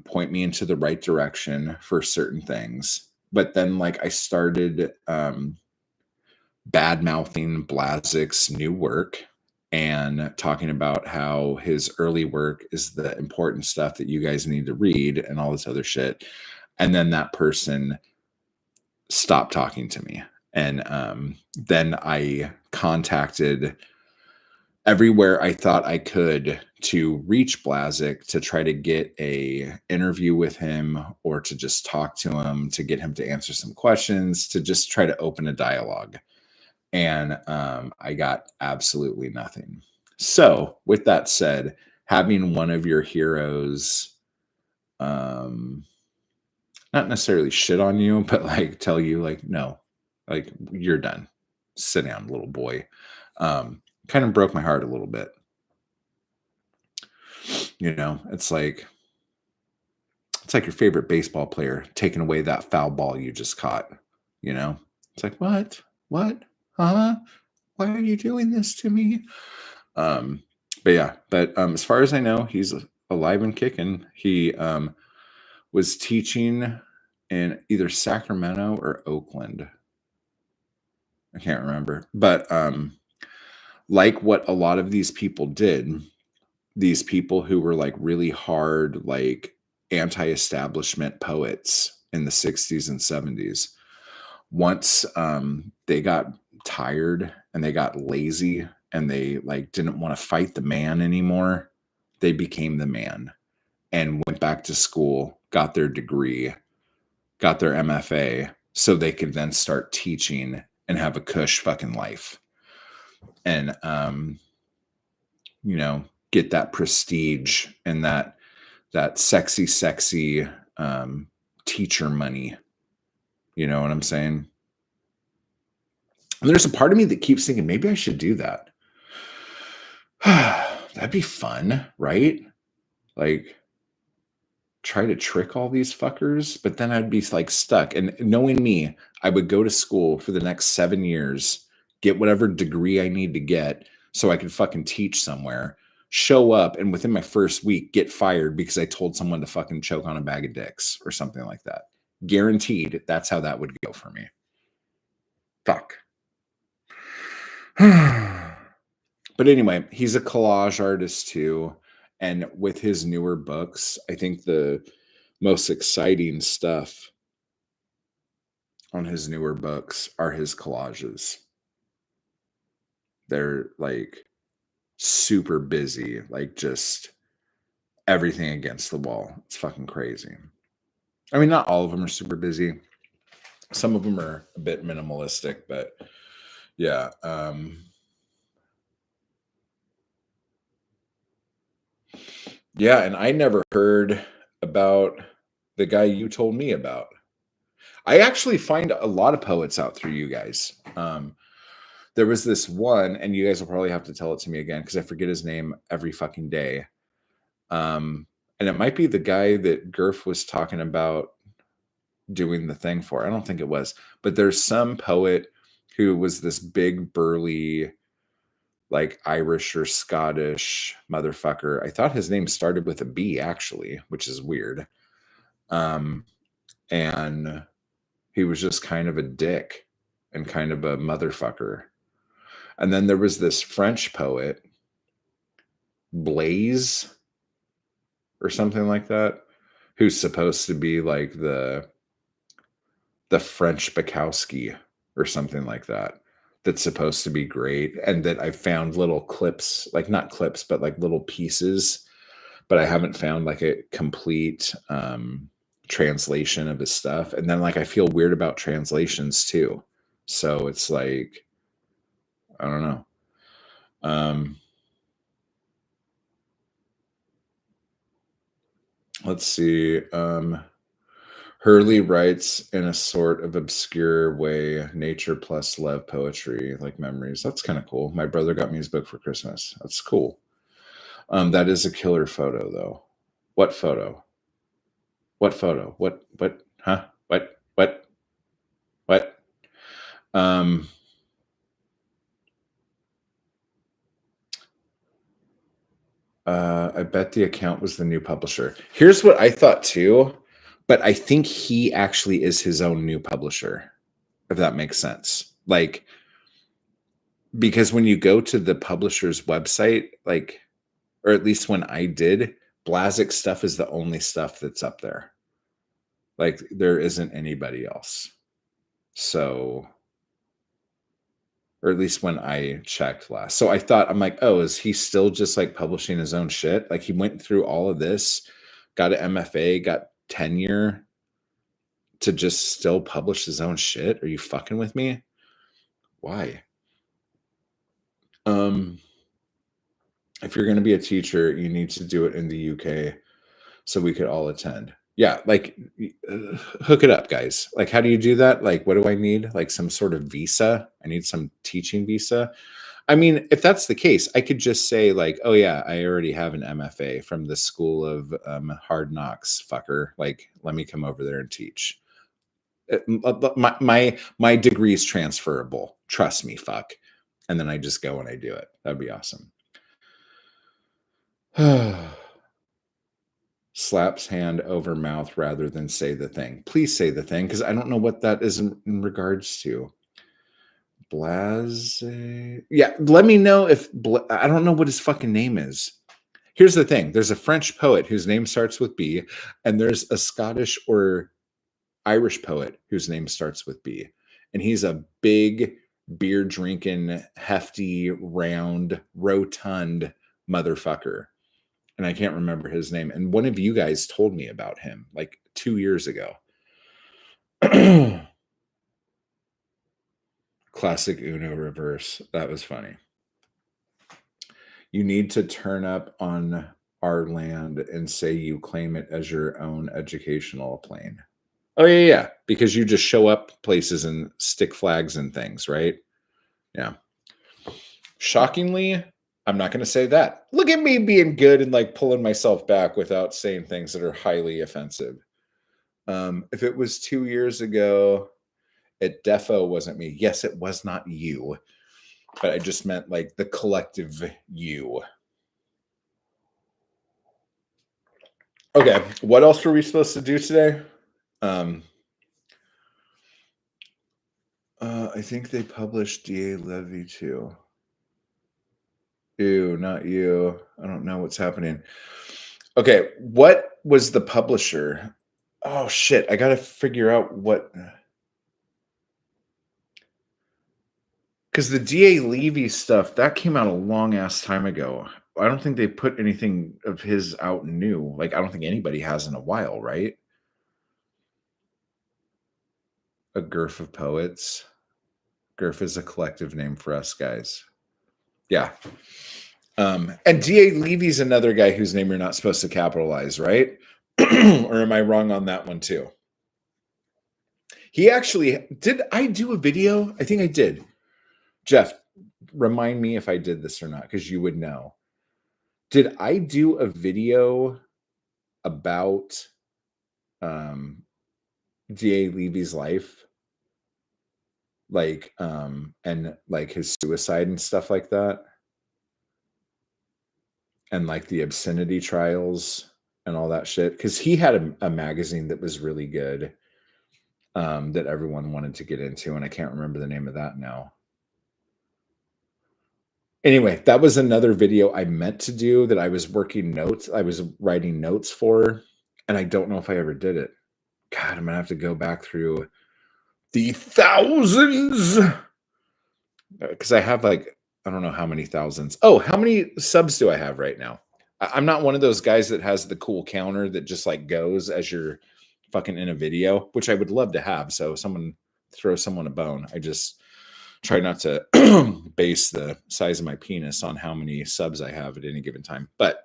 [SPEAKER 1] point me into the right direction for certain things. But then, like, I started bad mouthing Blazik's new work and talking about how his early work is the important stuff that you guys need to read and all this other shit. And then that person stopped talking to me. And then I contacted everywhere I thought I could to reach Blazik to try to get a interview with him or to just talk to him, to get him to answer some questions, to just try to open a dialogue. And I got absolutely nothing. So, with that said, having one of your heroes, um, not necessarily shit on you, but like tell you, like, no, like you're done. Sit down, little boy. Kind of broke my heart a little bit. You know, it's like your favorite baseball player taking away that foul ball you just caught. You know, it's like, what, huh? Why are you doing this to me? Um, but yeah, but as far as I know, he's alive and kicking. He was teaching in either Sacramento or Oakland. I can't remember, but like what a lot of these people did, these people who were like really hard, like anti-establishment poets in the 60s and 70s, once they got tired and they got lazy and they like didn't want to fight the man anymore, they became the man and went back to school, got their degree, got their MFA, so they could then start teaching and have a cush fucking life. And you know, get that prestige and that sexy teacher money. You know what I'm saying? And there's a part of me that keeps thinking maybe I should do that. That'd be fun, right? Like try to trick all these fuckers, but then I'd be like stuck. And knowing me, I would go to school for the next 7 years, get whatever degree I need to get so I could fucking teach somewhere, show up, and within my first week get fired because I told someone to fucking choke on a bag of dicks or something like that. Guaranteed that's how that would go for me. Fuck. But anyway, he's a collage artist too. And with his newer books, I think the most exciting stuff on his newer books are his collages. They're like super busy, like just everything against the wall. It's fucking crazy. I mean, not all of them are super busy. Some of them are a bit minimalistic, but yeah. Yeah, and I never heard about the guy you told me about. I actually find a lot of poets out through you guys. There was this one, and you guys will probably have to tell it to me again because I forget his name every fucking day. And it might be the guy that Gurf was talking about doing the thing for. I don't think it was, but there's some poet who was this big burly, like Irish or Scottish motherfucker. I thought his name started with a B actually, which is weird. And he was just kind of a dick and kind of a motherfucker. And then there was this French poet, Blaise or something like that, who's supposed to be like the French Bukowski or something like that. That's supposed to be great, and that I've found little clips, like not clips, but like little pieces, but I haven't found like a complete translation of his stuff. And then like I feel weird about translations too. So it's like I don't know. Let's see. Hurley writes in a sort of obscure way, nature plus love poetry, like memories. That's kind of cool. My brother got me his book for Christmas. That's cool. That is a killer photo, though. What photo? What photo? What? Huh? What? What? Um, I bet the account was the new publisher. Here's what I thought too, but I think he actually is his own new publisher, if that makes sense. Like, because when you go to the publisher's website, like, or at least when I did, Blazik stuff is the only stuff that's up there. Like, there isn't anybody else. So, or at least when I checked last. So I thought, I'm like, oh, is he still just like publishing his own shit? Like, he went through all of this, got an MFA, got tenure to just still publish his own shit? Are you fucking with me? Why? If you're going to be a teacher, you need to do it in the UK so we could all attend. Yeah, like hook it up, guys. Like, how do you do that? Like, what do I need? Like some sort of visa? I need some teaching visa. I mean, if that's the case, I could just say like, oh yeah, I already have an MFA from the School of Hard Knocks, fucker. Like, let me come over there and teach. My degree is transferable. Trust me, fuck. And then I just go and I do it. That'd be awesome. Slaps hand over mouth rather than say the thing. Please say the thing because I don't know what that is in regards to. Blase. Yeah, let me know if I don't know what his fucking name is. Here's the thing: there's a French poet whose name starts with B, and there's a Scottish or Irish poet whose name starts with B, and he's a big beer drinking, hefty, round, rotund motherfucker. And I can't remember his name. And one of you guys told me about him like 2 years ago. Classic Uno reverse. That was funny. You need to turn up on our land and say you claim it as your own educational plane. Oh, yeah. Because you just show up places and stick flags and things, right? Yeah. Shockingly, I'm not going to say that. Look at me being good and like pulling myself back without saying things that are highly offensive. If it was 2 years ago, it defo wasn't me. Yes, it was not you, but I just meant like the collective you. Okay, what else were we supposed to do today? I think they published DA Levy too. Ew, not you. I don't know what's happening. Okay, what was the publisher? Oh shit, I gotta figure out what. Because the DA Levy stuff that came out a long ass time ago. I don't think they put anything of his out new. Like I don't think anybody has in a while, right? A Gurf of poets. Gurf is a collective name for us guys. Yeah. And D.A. Levy's another guy whose name you're not supposed to capitalize, right? Or am I wrong on that one too? He actually did. I do a video? I think I did. Jeff, remind me if I did this or not, because you would know. Did I do a video about D.A. Levy's life? Like, and like his suicide and stuff like that? And like the obscenity trials and all that shit? Because he had a magazine that was really good that everyone wanted to get into, and I can't remember the name of that now. Anyway, that was another video I meant to do that I was writing notes for, and I don't know if I ever did it. God, I'm gonna have to go back through the thousands because I have like, I don't know how many thousands. Oh, how many subs do I have right now? I'm not one of those guys that has the cool counter that just like goes as you're fucking in a video, which I would love to have. So someone throw someone a bone. I just try not to base the size of my penis on how many subs I have at any given time. But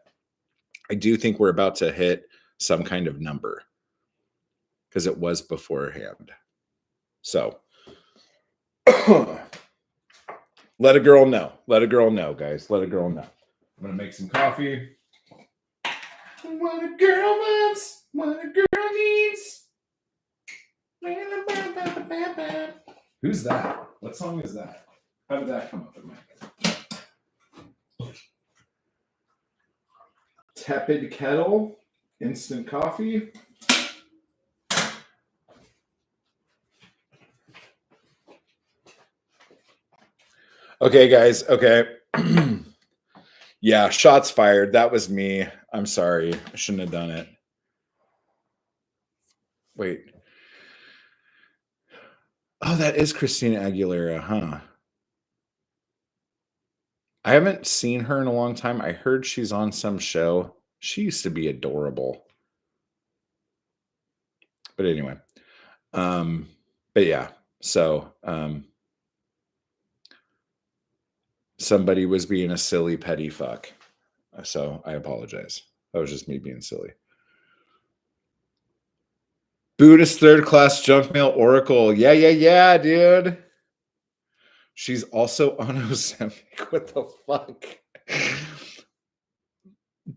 [SPEAKER 1] I do think we're about to hit some kind of number because it was beforehand. So let a girl know. Let a girl know, guys. Let a girl know. I'm going to make some coffee. What a girl wants, what a girl needs. Who's that? What song is that? How did that come up in my head? Tepid kettle, instant coffee. Okay, guys. Okay. Yeah, shots fired. That was me. I'm sorry. I shouldn't have done it. Wait. Oh, that is Christina Aguilera, huh? I haven't seen her in a long time. I heard she's on some show. She used to be adorable. But anyway. But yeah. So, somebody was being a silly petty fuck. So I apologize. That was just me being silly. Buddhist third class junk mail oracle. Yeah, dude. She's also on Ozempic. What the fuck?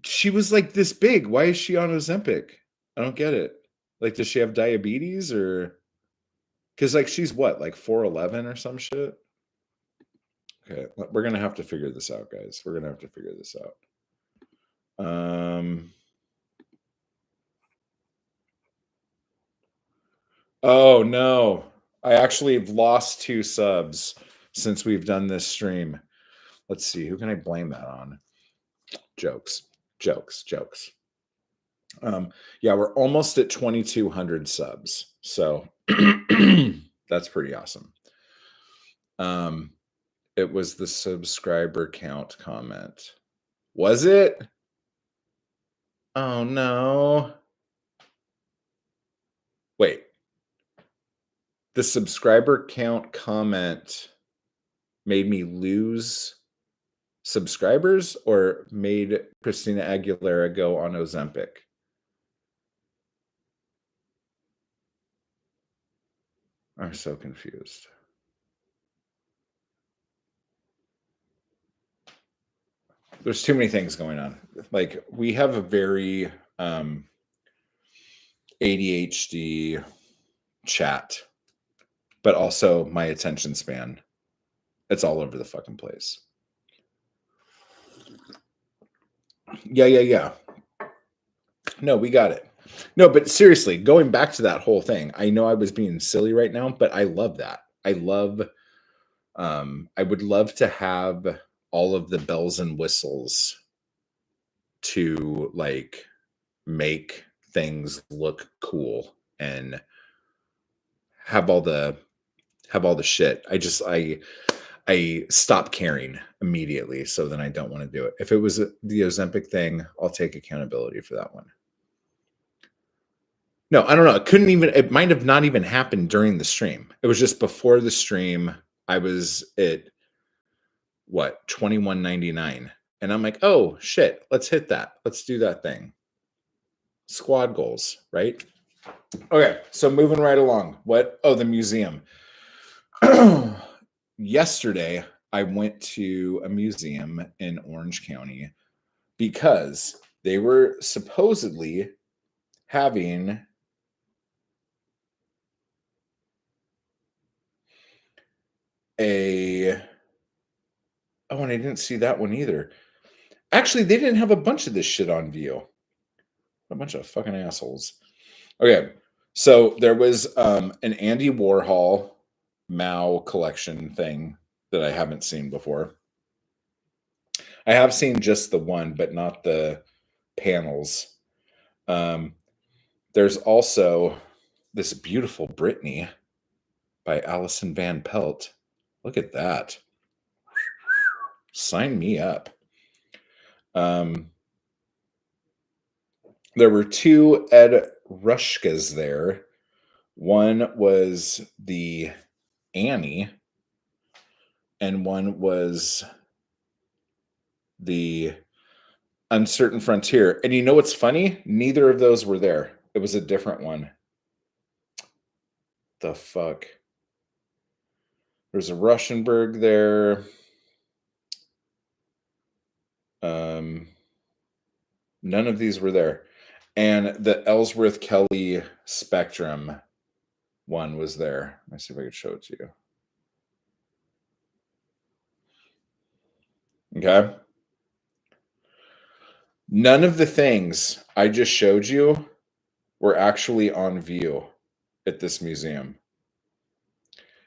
[SPEAKER 1] She was like this big. Why is she on Ozempic? I don't get it. Like, does she have diabetes or? Because like she's what, like 4'11" or some shit? Okay, we're gonna have to figure this out, guys. We're gonna have to figure this out. Oh no. I actually have lost 2 subs since we've done this stream. Let's see, who can I blame that on? Jokes. Yeah, we're almost at 2,200 subs. So that's pretty awesome. It was the subscriber count comment. Was it? Oh no. Wait. The subscriber count comment made me lose subscribers or made Christina Aguilera go on Ozempic? I'm so confused. There's too many things going on. Like, we have a very ADHD chat, but also my attention span. It's all over the fucking place. Yeah. No, we got it. No, but seriously, going back to that whole thing, I know I was being silly right now, but I love that. I would love to have all of the bells and whistles to like make things look cool and have all the shit. I stop caring immediately, so then I don't want to do it. If it was the Ozempic thing, I'll take accountability for that one. No, I don't know. It might have not even happened during the stream. It was just before the stream. I was at what, 21.99. And I'm like, oh shit, let's hit that. Let's do that thing. Squad goals, right? Okay, so moving right along. What? Oh, the museum. Yesterday, I went to a museum in Orange County because they were supposedly having a. Oh, and I didn't see that one either. Actually, they didn't have a bunch of this shit on view. A bunch of fucking assholes. Okay, so there was an Andy Warhol Mao collection thing that I haven't seen before. I have seen just the one, but not the panels. There's also this beautiful Britney by Alison Van Pelt. Look at that. Sign me up. There were two Ed Rushkas there. One was the Annie, and one was the Uncertain Frontier. And you know what's funny? Neither of those were there. It was a different one. The fuck? There's a Ruschenberg there. None of these were there. And the Ellsworth Kelly Spectrum one was there. Let me see if I can show it to you. Okay. None of the things I just showed you were actually on view at this museum.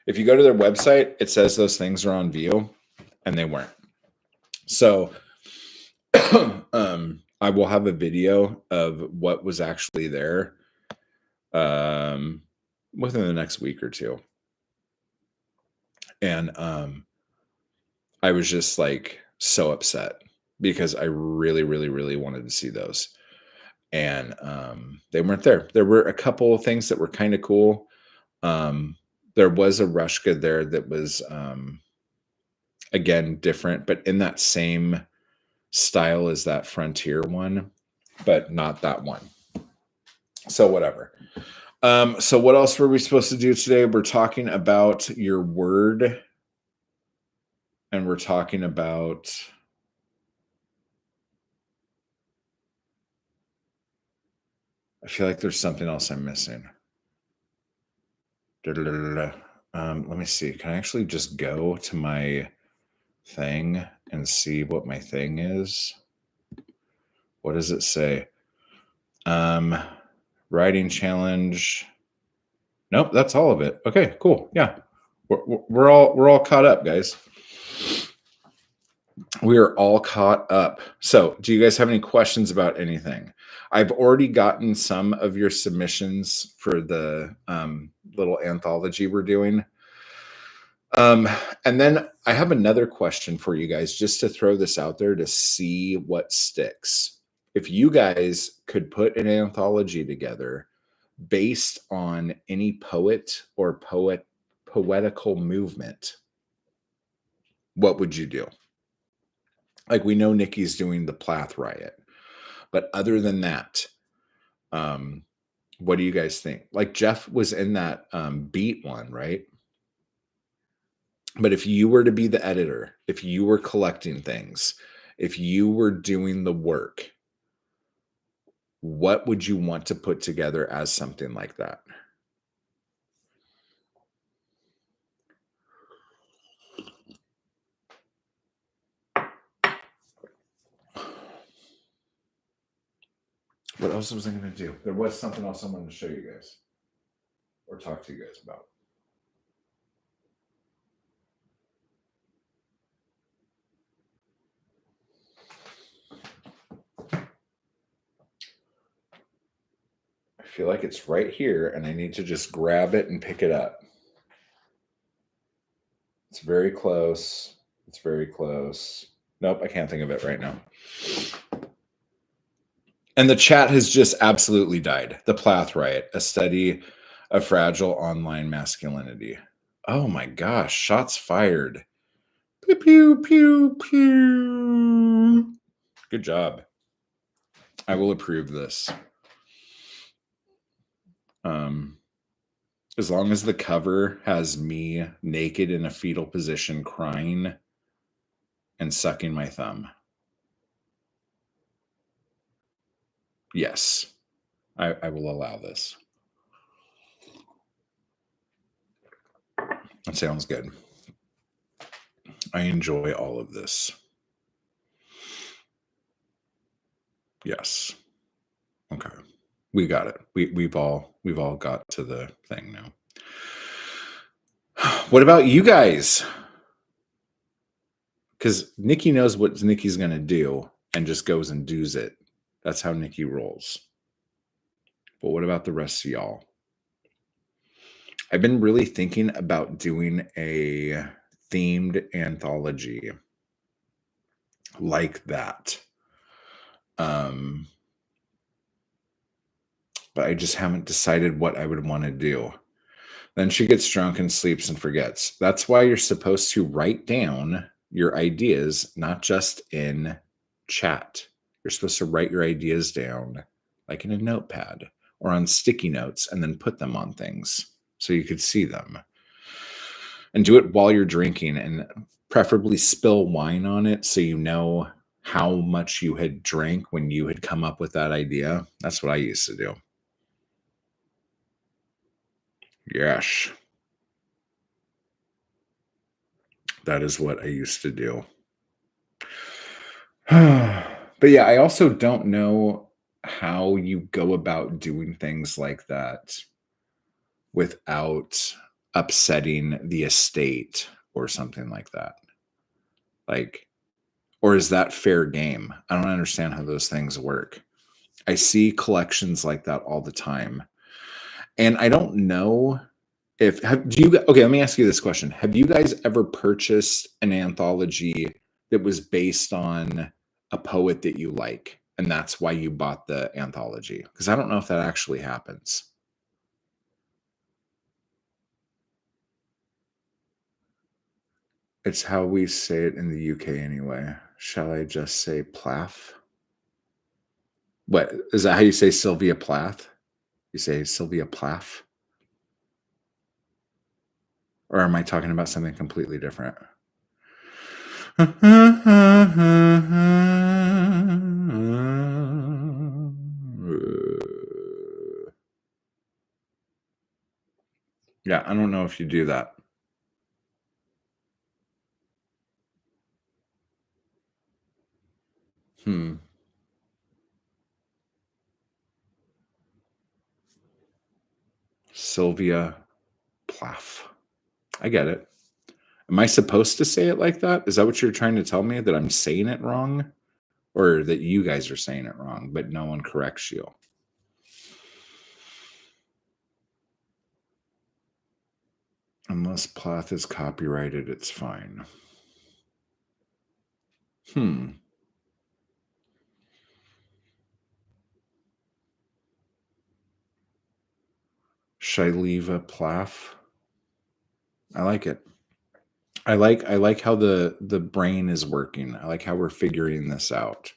[SPEAKER 1] If you go to their website, it says those things are on view, and they weren't. So I will have a video of what was actually there within the next week or two. And I was just like so upset because I really, really, really wanted to see those. And they weren't there. There were a couple of things that were kind of cool. There was a Rushka there that was again different, but in that same style as that Frontier one, but not that one. So whatever. So what else were we supposed to do today? We're talking about your word, and we're talking about I feel like there's something else I'm missing. Let me see. Can I actually just go to my thing and see what my thing is? What does it say? Writing challenge. Nope, that's all of it. Okay, cool. Yeah, we're all caught up, guys. We are all caught up. So, do you guys have any questions about anything? I've already gotten some of your submissions for the little anthology we're doing. And then I have another question for you guys, just to throw this out there to see what sticks. If you guys could put an anthology together based on any poet or poetical movement, what would you do? Like, we know Nikki's doing the Plath Riot, but other than that, what do you guys think? Like, Jeff was in that beat one, right? But if you were to be the editor, if you were collecting things, if you were doing the work, what would you want to put together as something like that? What else was I going to do? There was something else I wanted to show you guys or talk to you guys about. I feel like it's right here and I need to just grab it and pick it up. It's very close. It's very close. Nope, I can't think of it right now. And the chat has just absolutely died. The Plath Riot, a study of fragile online masculinity. Oh my gosh, shots fired. Pew, pew, pew, pew. Good job. I will approve this. As long as the cover has me naked in a fetal position crying and sucking my thumb. Yes, I will allow this. That sounds good. I enjoy all of this. Yes. Okay. We got it. We've all got to the thing now. What about you guys? Because Nikki knows what Nikki's gonna do and just goes and does it. That's how Nikki rolls. But what about the rest of y'all? I've been really thinking about doing a themed anthology like that. But I just haven't decided what I would want to do. Then she gets drunk and sleeps and forgets. That's why you're supposed to write down your ideas, not just in chat. You're supposed to write your ideas down like in a notepad or on sticky notes and then put them on things so you could see them. And do it while you're drinking and preferably spill wine on it so you know how much you had drank when you had come up with that idea. That's what I used to do. Yes. That is what I used to do. But yeah, I also don't know how you go about doing things like that without upsetting the estate or something like that. Like, or is that fair game? I don't understand how those things work. I see collections like that all the time. And I don't know if okay, let me ask you this question. Have you guys ever purchased an anthology that was based on a poet that you like, and that's why you bought the anthology? Because I don't know if that actually happens. It's how we say it in the UK anyway. Shall I just say Plath? What is that? How you say Sylvia Plath? You say Sylvia Plath? Or am I talking about something completely different? Yeah, I don't know if you do that. Sylvia Plath. I get it. Am I supposed to say it like that? Is that what you're trying to tell me? That I'm saying it wrong? Or that you guys are saying it wrong, but no one corrects you? Unless Plath is copyrighted, it's fine. Shyleva Plath. I like it. I like how the brain is working. I like how we're figuring this out.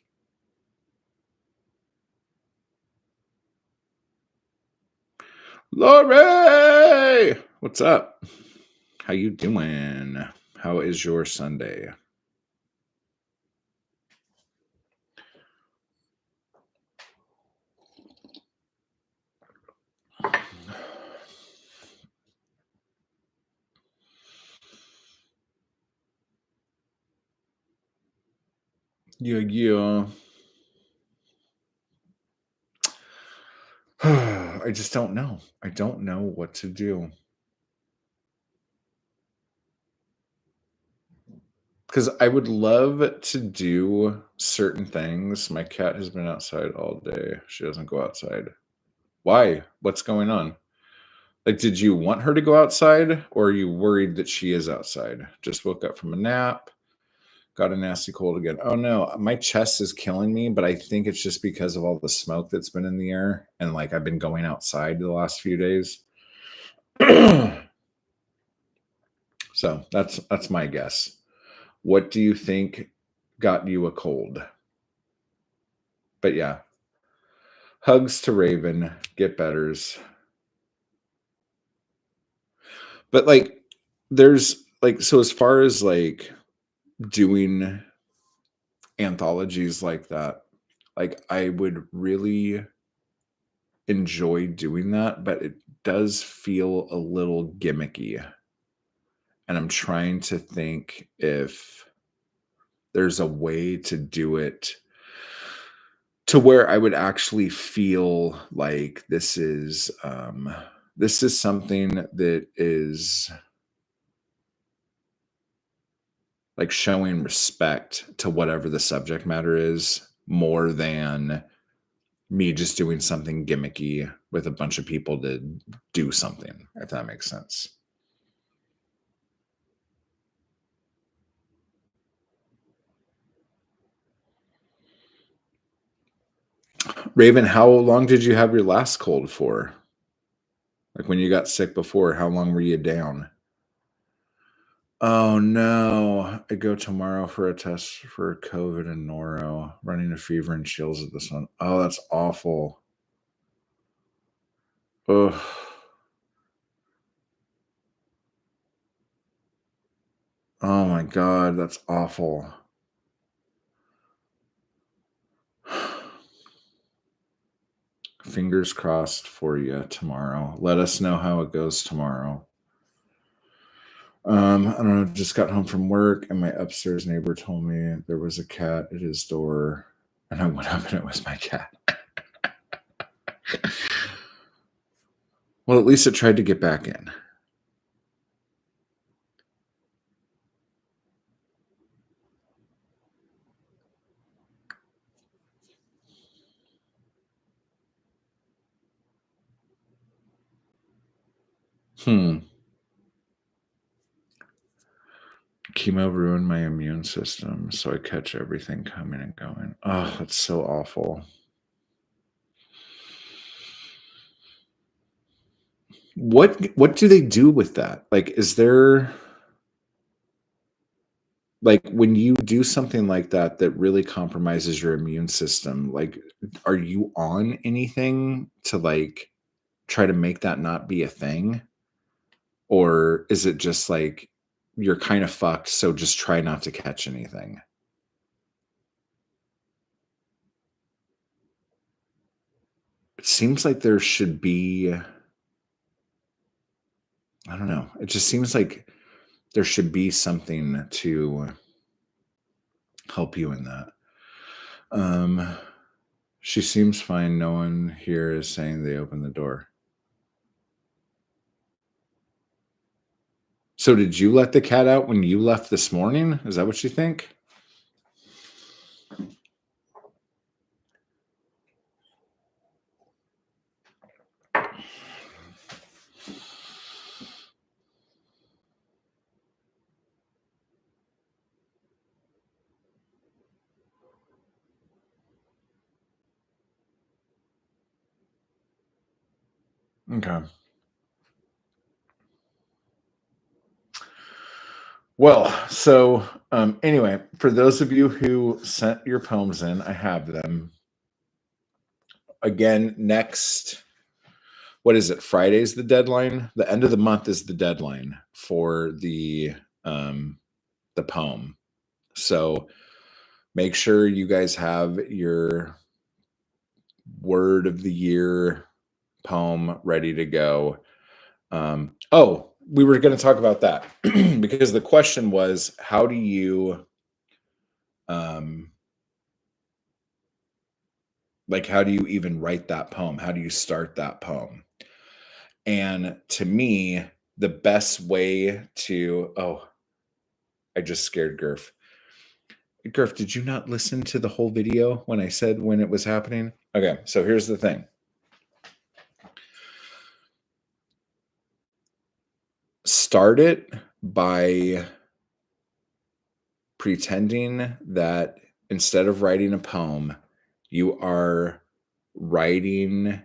[SPEAKER 1] Lori, what's up? How you doing? How is your Sunday? Yeah. I just don't know. I don't know what to do. Because I would love to do certain things. My cat has been outside all day. She doesn't go outside. Why? What's going on? Like, did you want her to go outside, or are you worried that she is outside? Just woke up from a nap, got a nasty cold again. Oh no, my chest is killing me, but I think it's just because of all the smoke that's been in the air and like I've been going outside the last few days. So that's my guess. What do you think got you a cold? But yeah, hugs to Raven, get betters. But like there's like so as far as like doing anthologies like that, like I would really enjoy doing that, but it does feel a little gimmicky. And I'm trying to think if there's a way to do it to where I would actually feel like this is something that is like showing respect to whatever the subject matter is more than me just doing something gimmicky with a bunch of people to do something, if that makes sense. Raven, how long did you have your last cold for? Like when you got sick before, how long were you down? Oh no. I go tomorrow for a test for COVID and noro, running a fever and chills at this one. Oh, that's awful. Ugh. Oh my god, that's awful. Fingers crossed for you tomorrow. Let us know how it goes tomorrow. I don't know. Just got home from work, and my upstairs neighbor told me there was a cat at his door, and I went up, and it was my cat. Well, at least it tried to get back in. Hmm. Chemo ruined my immune system, so I catch everything coming and going. Oh, that's so awful. What do they do with that? Like, is there like when you do something like that that really compromises your immune system, like are you on anything to like try to make that not be a thing? Or is it just like you're kind of fucked, so just try not to catch anything? It seems like there should be I don't know. It just seems like there should be something to help you in that. Um, she seems fine. No one here is saying they opened the door. So did you let the cat out when you left this morning? Is that what you think? Okay. Well, so anyway, for those of you who sent your poems in, I have them. Again, next, what is it? Friday's the deadline. The end of the month is the deadline for um the poem. So make sure you guys have your word of the year poem ready to go. Oh, we were going to talk about that because the question was, um, how do you even write that poem? How do you start that poem? And to me, the best way to, oh, I just scared Gurf. Gurf, did you not listen to the whole video when I said when it was happening? Okay, so here's the thing. Start it by pretending that instead of writing a poem, you are writing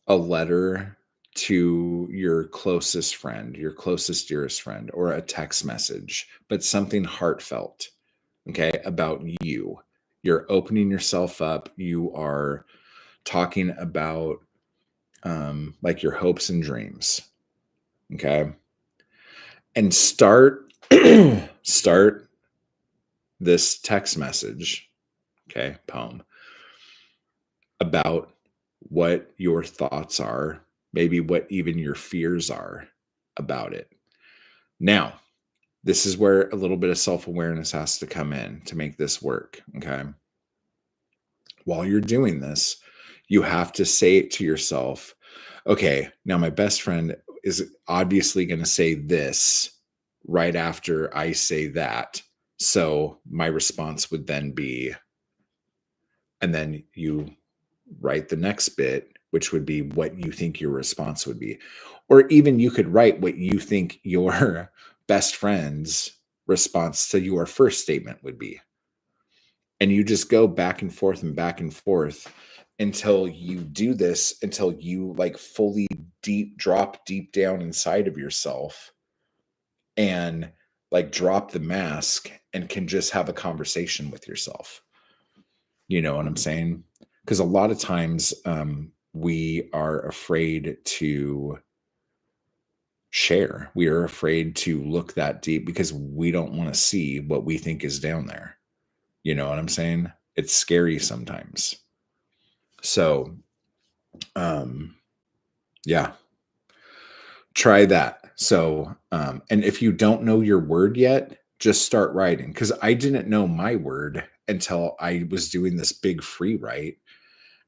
[SPEAKER 1] a letter to your closest friend, your closest, dearest friend, or a text message, but something heartfelt, okay, about you. You're opening yourself up. You are talking about like your hopes and dreams, okay? And start start this text message, okay, poem about what your thoughts are, maybe what even your fears are about it. Now, this is where a little bit of self-awareness has to come in to make this work, okay? While you're doing this, you have to say it to yourself, okay, now my best friend is obviously going to say this right after I say that. So my response would then be, and then you write the next bit, which would be what you think your response would be. Or even you could write what you think your best friend's response to your first statement would be. And you just go back and forth until you do this, until you like fully drop deep down inside of yourself and like drop the mask and can just have a conversation with yourself. You know what I'm saying? Because a lot of times we are afraid to share. We are afraid to look that deep because we don't want to see what we think is down there. You know what I'm saying? It's scary sometimes. So, yeah, try that. So, and if you don't know your word yet, just start writing. Because I didn't know my word until I was doing this big free write.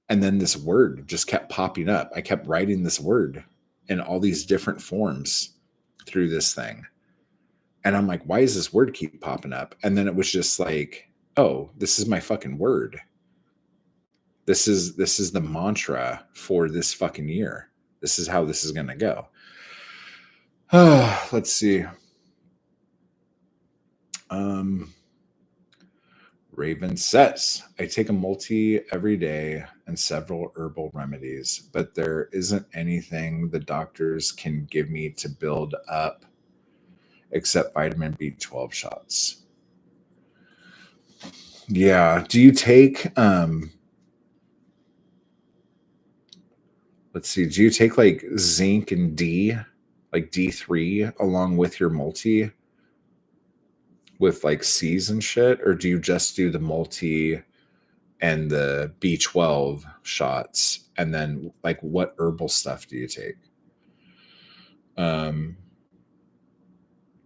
[SPEAKER 1] And then this word just kept popping up. I kept writing this word in all these different forms through this thing. And I'm like, why does this word keep popping up? And then it was just like, oh, this is my fucking word. This is the mantra for this fucking year. This is how this is going to go. Let's see. Raven says, I take a multi every day and several herbal remedies, but there isn't anything the doctors can give me to build up except vitamin B12 shots. Yeah. Do you take, let's see, do you take like zinc and D, like D3 along with your multi with like C's and shit? Or do you just do the multi and the B12 shots? And then like what herbal stuff do you take?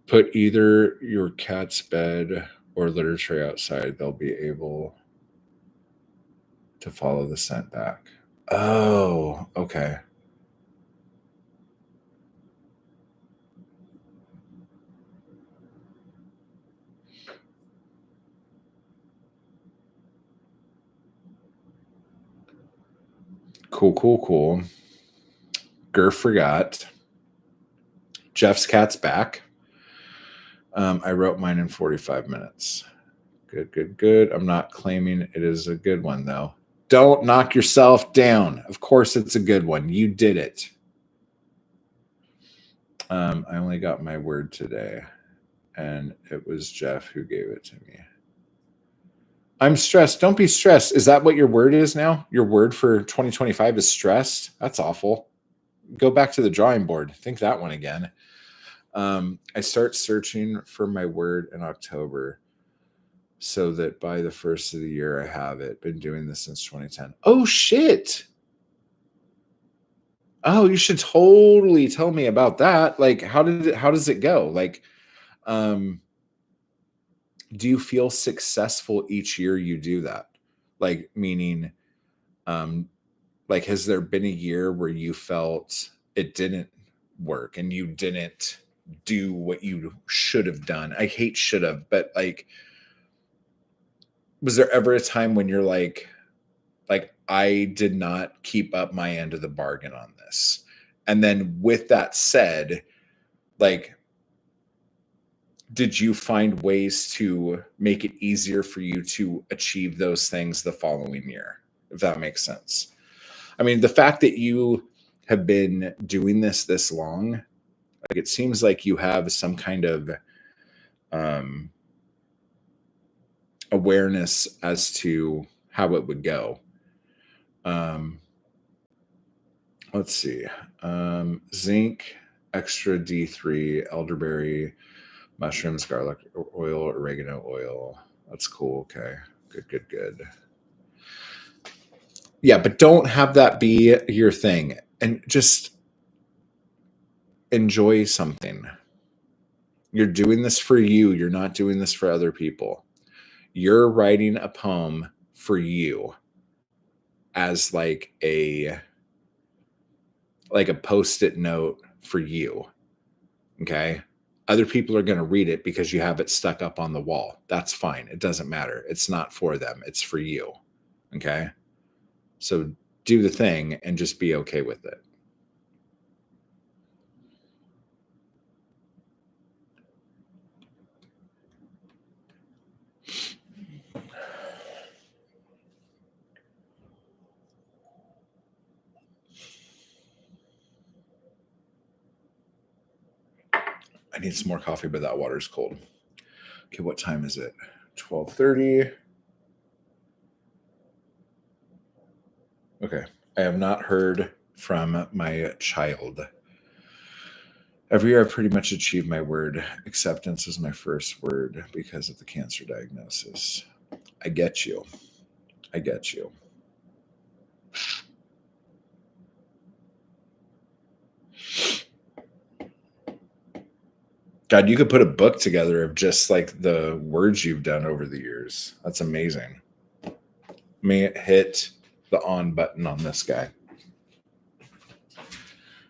[SPEAKER 1] Put either your cat's bed or litter tray outside. They'll be able to follow the scent back. Oh, okay. Cool. Gur forgot. Jeff's cat's back. I wrote mine in 45 minutes. Good. I'm not claiming it is a good one, though. Don't knock yourself down. Of course, it's a good one. You did it. I only got my word today, and it was Jeff who gave it to me. I'm stressed. Don't be stressed. Is that what your word is now? Your word for 2025 is stressed? That's awful. Go back to the drawing board. Think that one again. I start searching for my word in October so that by the first of the year I have it. Been doing this since 2010. Oh shit. Oh, you should totally tell me about that. Like how does it go? Like do you feel successful each year you do that? Like meaning like has there been a year where you felt it didn't work and you didn't do what you should have done? I hate should have, but like was there ever a time when you're like I did not keep up my end of the bargain on this? And then with that said, like
[SPEAKER 2] did you find ways to make it easier for you to achieve those things the following year? If that makes sense. I mean, the fact that you have been doing this long, like it seems like you have some kind of um, awareness as to how it would go. Let's see. Zinc, extra D3, elderberry, mushrooms, garlic oil, oregano oil. That's cool. Okay. Good. Yeah, but don't have that be your thing, and just enjoy something. You're doing this for you. You're not doing this for other people. You're writing a poem for you as like a post-it note for you. Okay? Other people are going to read it because you have it stuck up on the wall. That's fine. It doesn't matter. It's not for them. It's for you. Okay? So do the thing and just be okay with it. I need some more coffee, but that water's cold. Okay, what time is it? 12:30. Okay. I have not heard from my child. Every year I've pretty much achieved my word. Acceptance is my first word because of the cancer diagnosis. I get you. God, you could put a book together of just like the words you've done over the years. That's amazing. Let me hit the on button on this guy.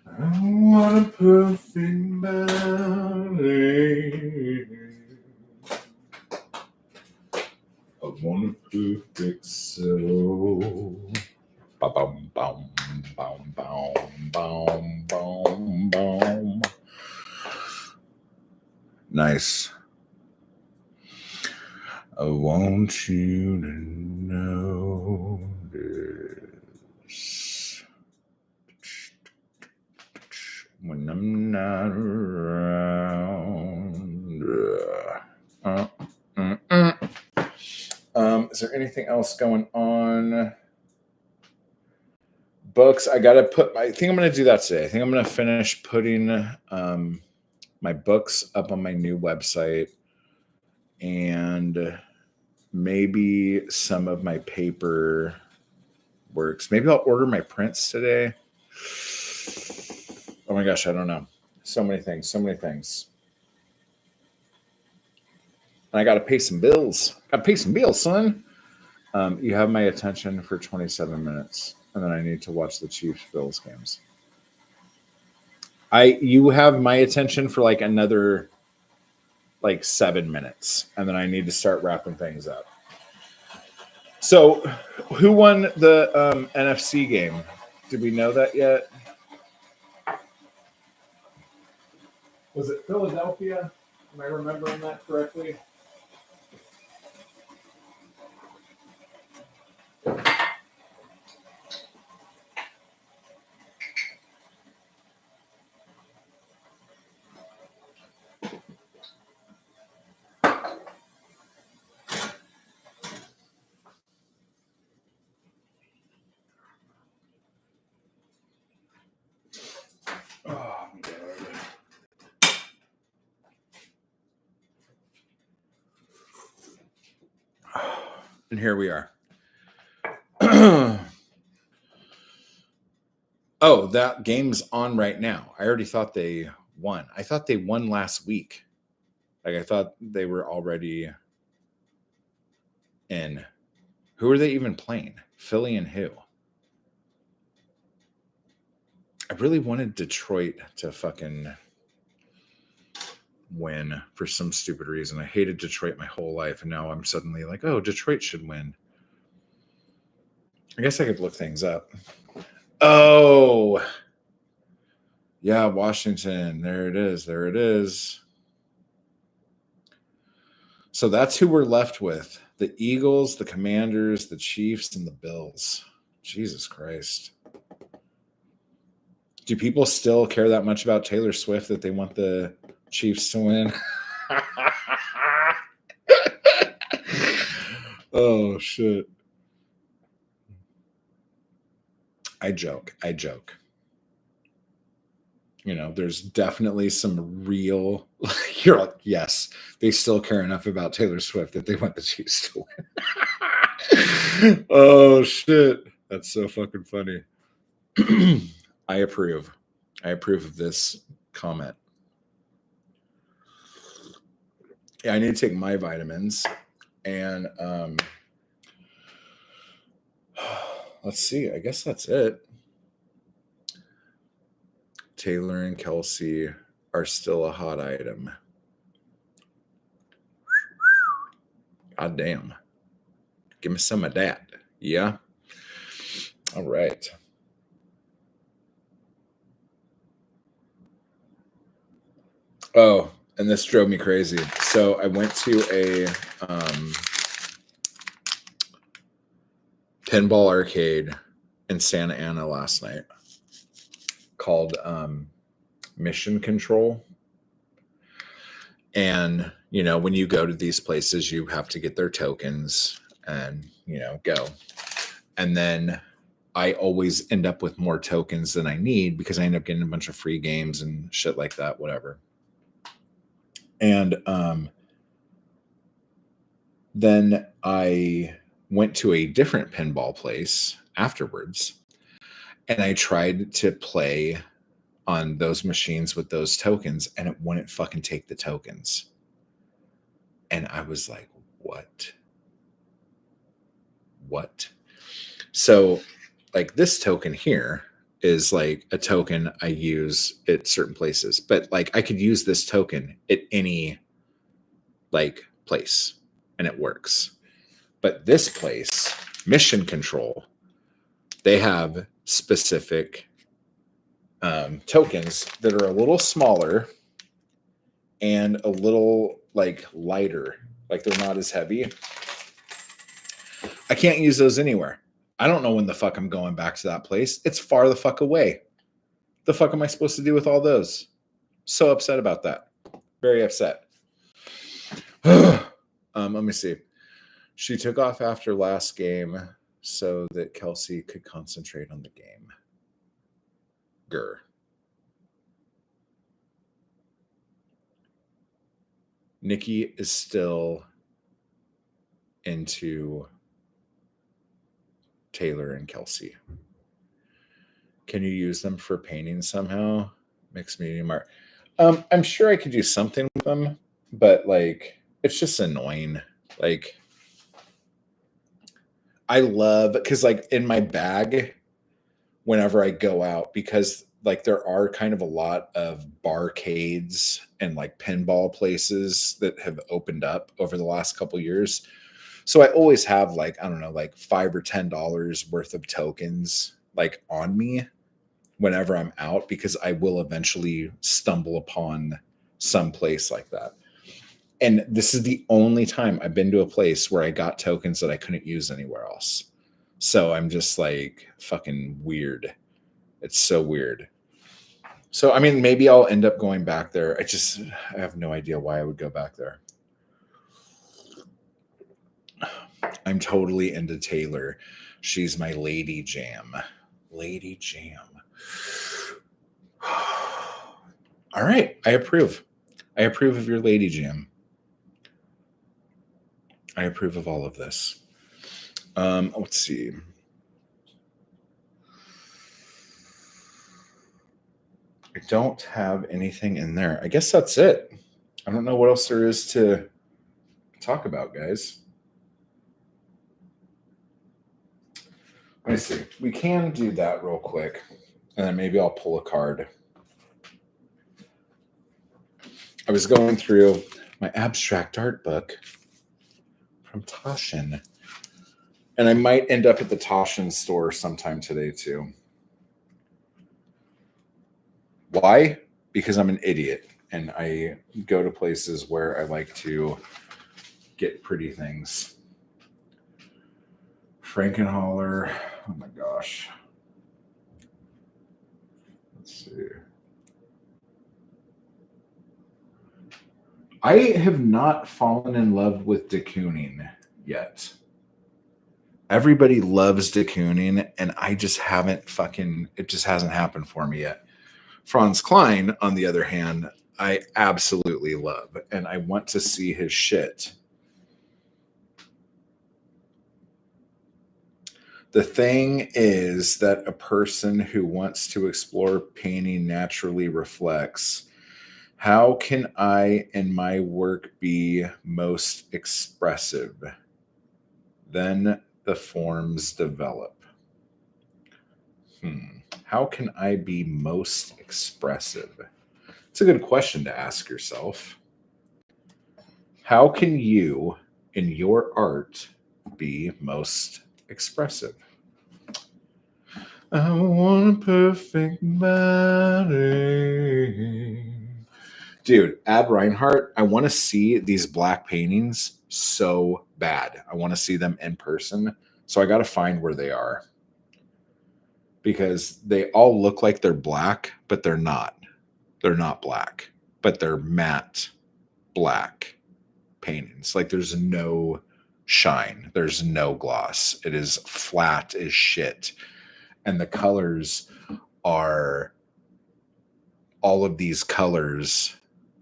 [SPEAKER 2] I want a perfect body. I want a perfect soul. Ba-bum, bum, bum, bum, bum, bum, bum. Nice. I want you to know this. When I'm not around. Is there anything else going on? Books. I think I'm gonna do that today. I think I'm gonna finish putting my books up on my new website, and maybe some of my paper works. Maybe I'll order my prints today. Oh my gosh, I don't know. So many things. And I got to pay some bills. Son. You have my attention for 27 minutes, and then I need to watch the Chiefs-Bills games. You have my attention for like another 7 minutes, and then I need to start wrapping things up. So, who won the NFC game? Did we know that yet? Was it Philadelphia? Am I remembering that correctly? Oh, my God. And here we are. Oh, that game's on right now. I already thought they won. I thought they won last week. I thought they were already in. Who are they even playing? Philly and who? I really wanted Detroit to fucking win for some stupid reason. I hated Detroit my whole life, and now I'm suddenly like, oh, Detroit should win. I guess I could look things up. Oh, yeah, Washington. There it is. So that's who we're left with. The Eagles, the Commanders, the Chiefs, and the Bills. Jesus Christ. Do people still care that much about Taylor Swift that they want the Chiefs to win? Oh, shit. I joke. You know, there's definitely some real, you're like, yes, they still care enough about Taylor Swift that they want the Chiefs to win. Oh, shit. That's so fucking funny. I approve. I approve of this comment. Yeah, I need to take my vitamins. And let's see. I guess that's it. Taylor and Kelsey are still a hot item. God damn. Give me some of that. Yeah. All right. Oh, and this drove me crazy. So I went to a pinball arcade in Santa Ana last night called Mission Control. And, you know, when you go to these places, you have to get their tokens and, you know, go. And then I always end up with more tokens than I need because I end up getting a bunch of free games and shit like that, whatever. And then I went to a different pinball place afterwards, and I tried to play on those machines with those tokens, and it wouldn't fucking take the tokens. And I was like, what? So, like, this token here is like a token I use at certain places, but like I could use this token at any like place and it works. But this place, Mission Control, they have specific tokens that are a little smaller and a little like lighter, like they're not as heavy. I can't use those anywhere. I don't know when the fuck I'm going back to that place. It's far the fuck away. The fuck am I supposed to do with all those? So upset about that. Very upset. Let me see. She took off after last game so that Kelsey could concentrate on the game. Grr. Nikki is still into Taylor and Kelsey. Can you use them for painting somehow? Mixed medium art. I'm sure I could do something with them, but like it's just annoying. Like I love because like in my bag, whenever I go out, because like there are kind of a lot of barcades and like pinball places that have opened up over the last couple years. So I always have like, I don't know, like $5 or $10 worth of tokens like on me whenever I'm out, because I will eventually stumble upon some place like that. And this is the only time I've been to a place where I got tokens that I couldn't use anywhere else. So I'm just like fucking weird. It's so weird. So, I mean, maybe I'll end up going back there. I have no idea why I would go back there. I'm totally into Taylor. She's my lady jam. Lady jam. All right. I approve. I approve of your lady jam. I approve of all of this. Let's see. I don't have anything in there. I guess that's it. I don't know what else there is to talk about, guys. Let me see. We can do that real quick, and then maybe I'll pull a card. I was going through my abstract art book from Taschen, and I might end up at the Taschen store sometime today too. Why? Because I'm an idiot, and I go to places where I like to get pretty things. Frankenholler. Oh my gosh. Let's see. I have not fallen in love with de Kooning yet. Everybody loves de Kooning, and I just haven't it just hasn't happened for me yet. Franz Klein, on the other hand, I absolutely love, and I want to see his shit. The thing is that a person who wants to explore painting naturally reflects, how can I in my work be most expressive? Then the forms develop. How can I be most expressive? It's a good question to ask yourself. How can you, in your art, be most expressive? I want a perfect body. Dude, Ad Reinhardt, I want to see these black paintings so bad. I want to see them in person. So I got to find where they are. Because they all look like they're black, but they're not. They're not black, but they're matte black paintings. Like there's no shine, there's no gloss. It is flat as shit. And the colors are all of these colors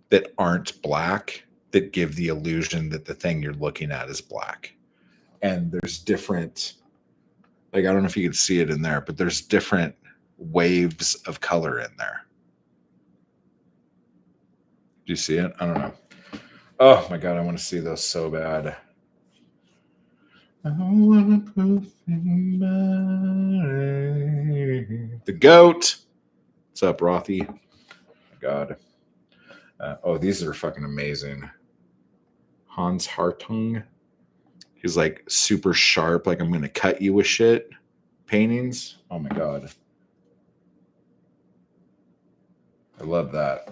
[SPEAKER 2] that aren't black that give the illusion that the thing you're looking at is black. And there's different, like, I don't know if you can see it in there, but there's different waves of color in there. Do you see it? I don't know. Oh my God, I want to see those so bad. I want a perfect body. The goat. What's up, Rothy? Oh my God. Oh, these are fucking amazing. Hans Hartung. He's like super sharp, like I'm going to cut you with shit. Paintings. Oh my God. I love that.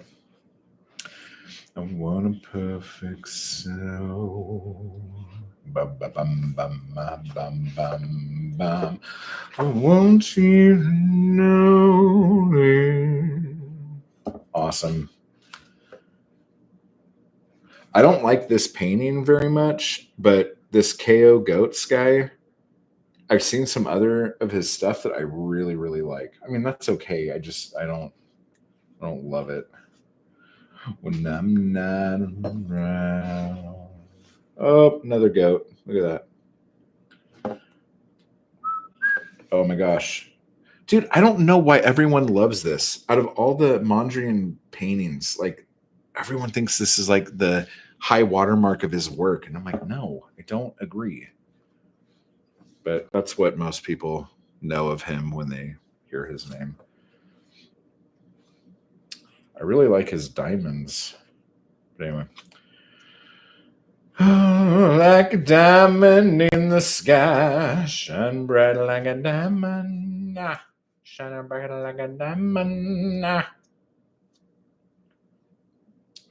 [SPEAKER 2] I want a perfect soul. Bum, bum, bum, bum, bum, bum, bum. I want you to know it. Awesome. I don't like this painting very much, but this KO Goats guy, I've seen some other of his stuff that I really, really like. I mean, that's okay. I don't love it. When I'm not around. Oh, another goat. Look at that. Oh my gosh. Dude, I don't know why everyone loves this. Out of all the Mondrian paintings, like everyone thinks this is like the high watermark of his work. And I'm like, no, I don't agree. But that's what most people know of him when they hear his name. I really like his diamonds. But anyway. Like a diamond in the sky, shine bright like a diamond. Shine bright like a diamond.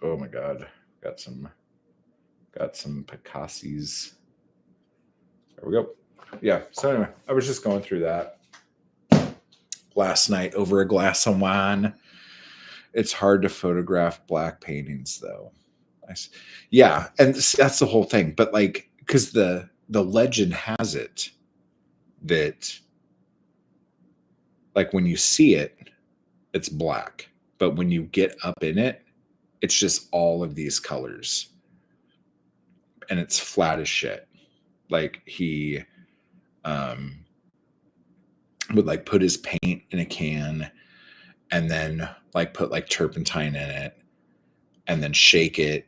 [SPEAKER 2] Oh my God. Got some Picassis. There we go. Yeah. So anyway, I was just going through that last night over a glass of wine. It's hard to photograph black paintings though. Yeah, and that's the whole thing. But like, because the legend has it that like when you see it, it's black. But when you get up in it, it's just all of these colors. And it's flat as shit. Like he would like put his paint in a can and then like put like turpentine in it and then shake it,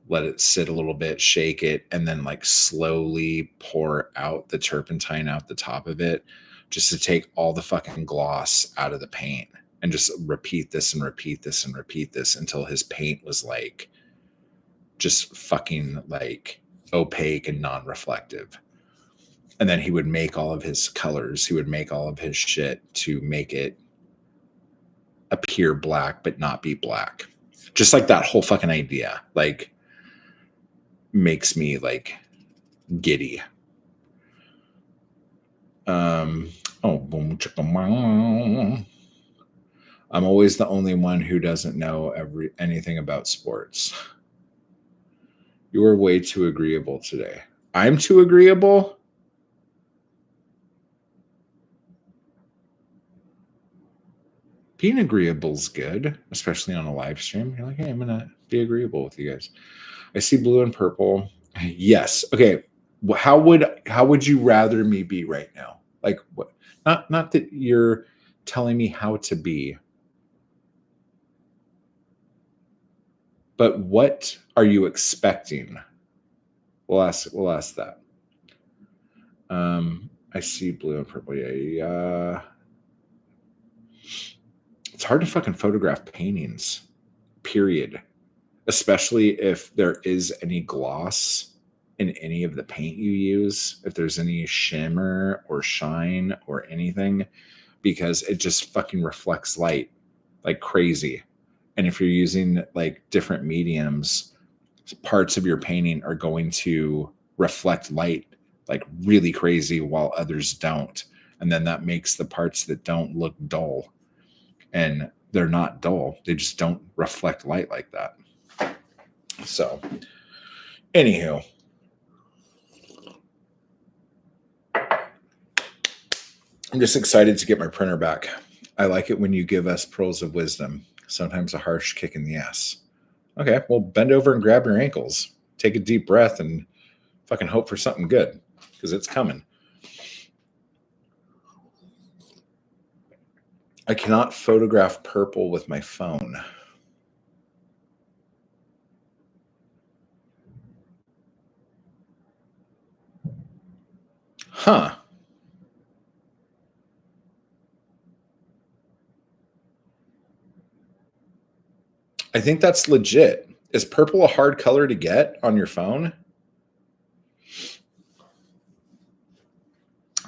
[SPEAKER 2] let it sit a little bit, shake it, and then like slowly pour out the turpentine out the top of it just to take all the fucking gloss out of the paint and just repeat this and repeat this and repeat this until his paint was like just fucking like opaque and non-reflective. And then he would make all of his colors, he would make all of his shit to make it appear black but not be black. Just like that whole fucking idea. Like makes me like giddy. Boom chicka. I'm always the only one who doesn't know anything about sports. You are way too agreeable today. I'm too agreeable? Being agreeable is good, especially on a live stream. You're like, hey, I'm going to be agreeable with you guys. I see blue and purple. Yes. Okay. How would you rather me be right now? Like what? Not that you're telling me how to be, but what are you expecting? We'll ask that. I see blue and purple. Yeah. It's hard to fucking photograph paintings, period. Especially if there is any gloss in any of the paint you use, if there's any shimmer or shine or anything, because it just fucking reflects light like crazy. And if you're using like different mediums, parts of your painting are going to reflect light like really crazy while others don't. And then that makes the parts that don't look dull. And they're not dull. They just don't reflect light like that. So, anywho, I'm just excited to get my printer back. I like it when you give us pearls of wisdom, sometimes a harsh kick in the ass. Okay, well, bend over and grab your ankles. Take a deep breath and fucking hope for something good, because it's coming. I cannot photograph purple with my phone. Huh. I think that's legit. Is purple a hard color to get on your phone?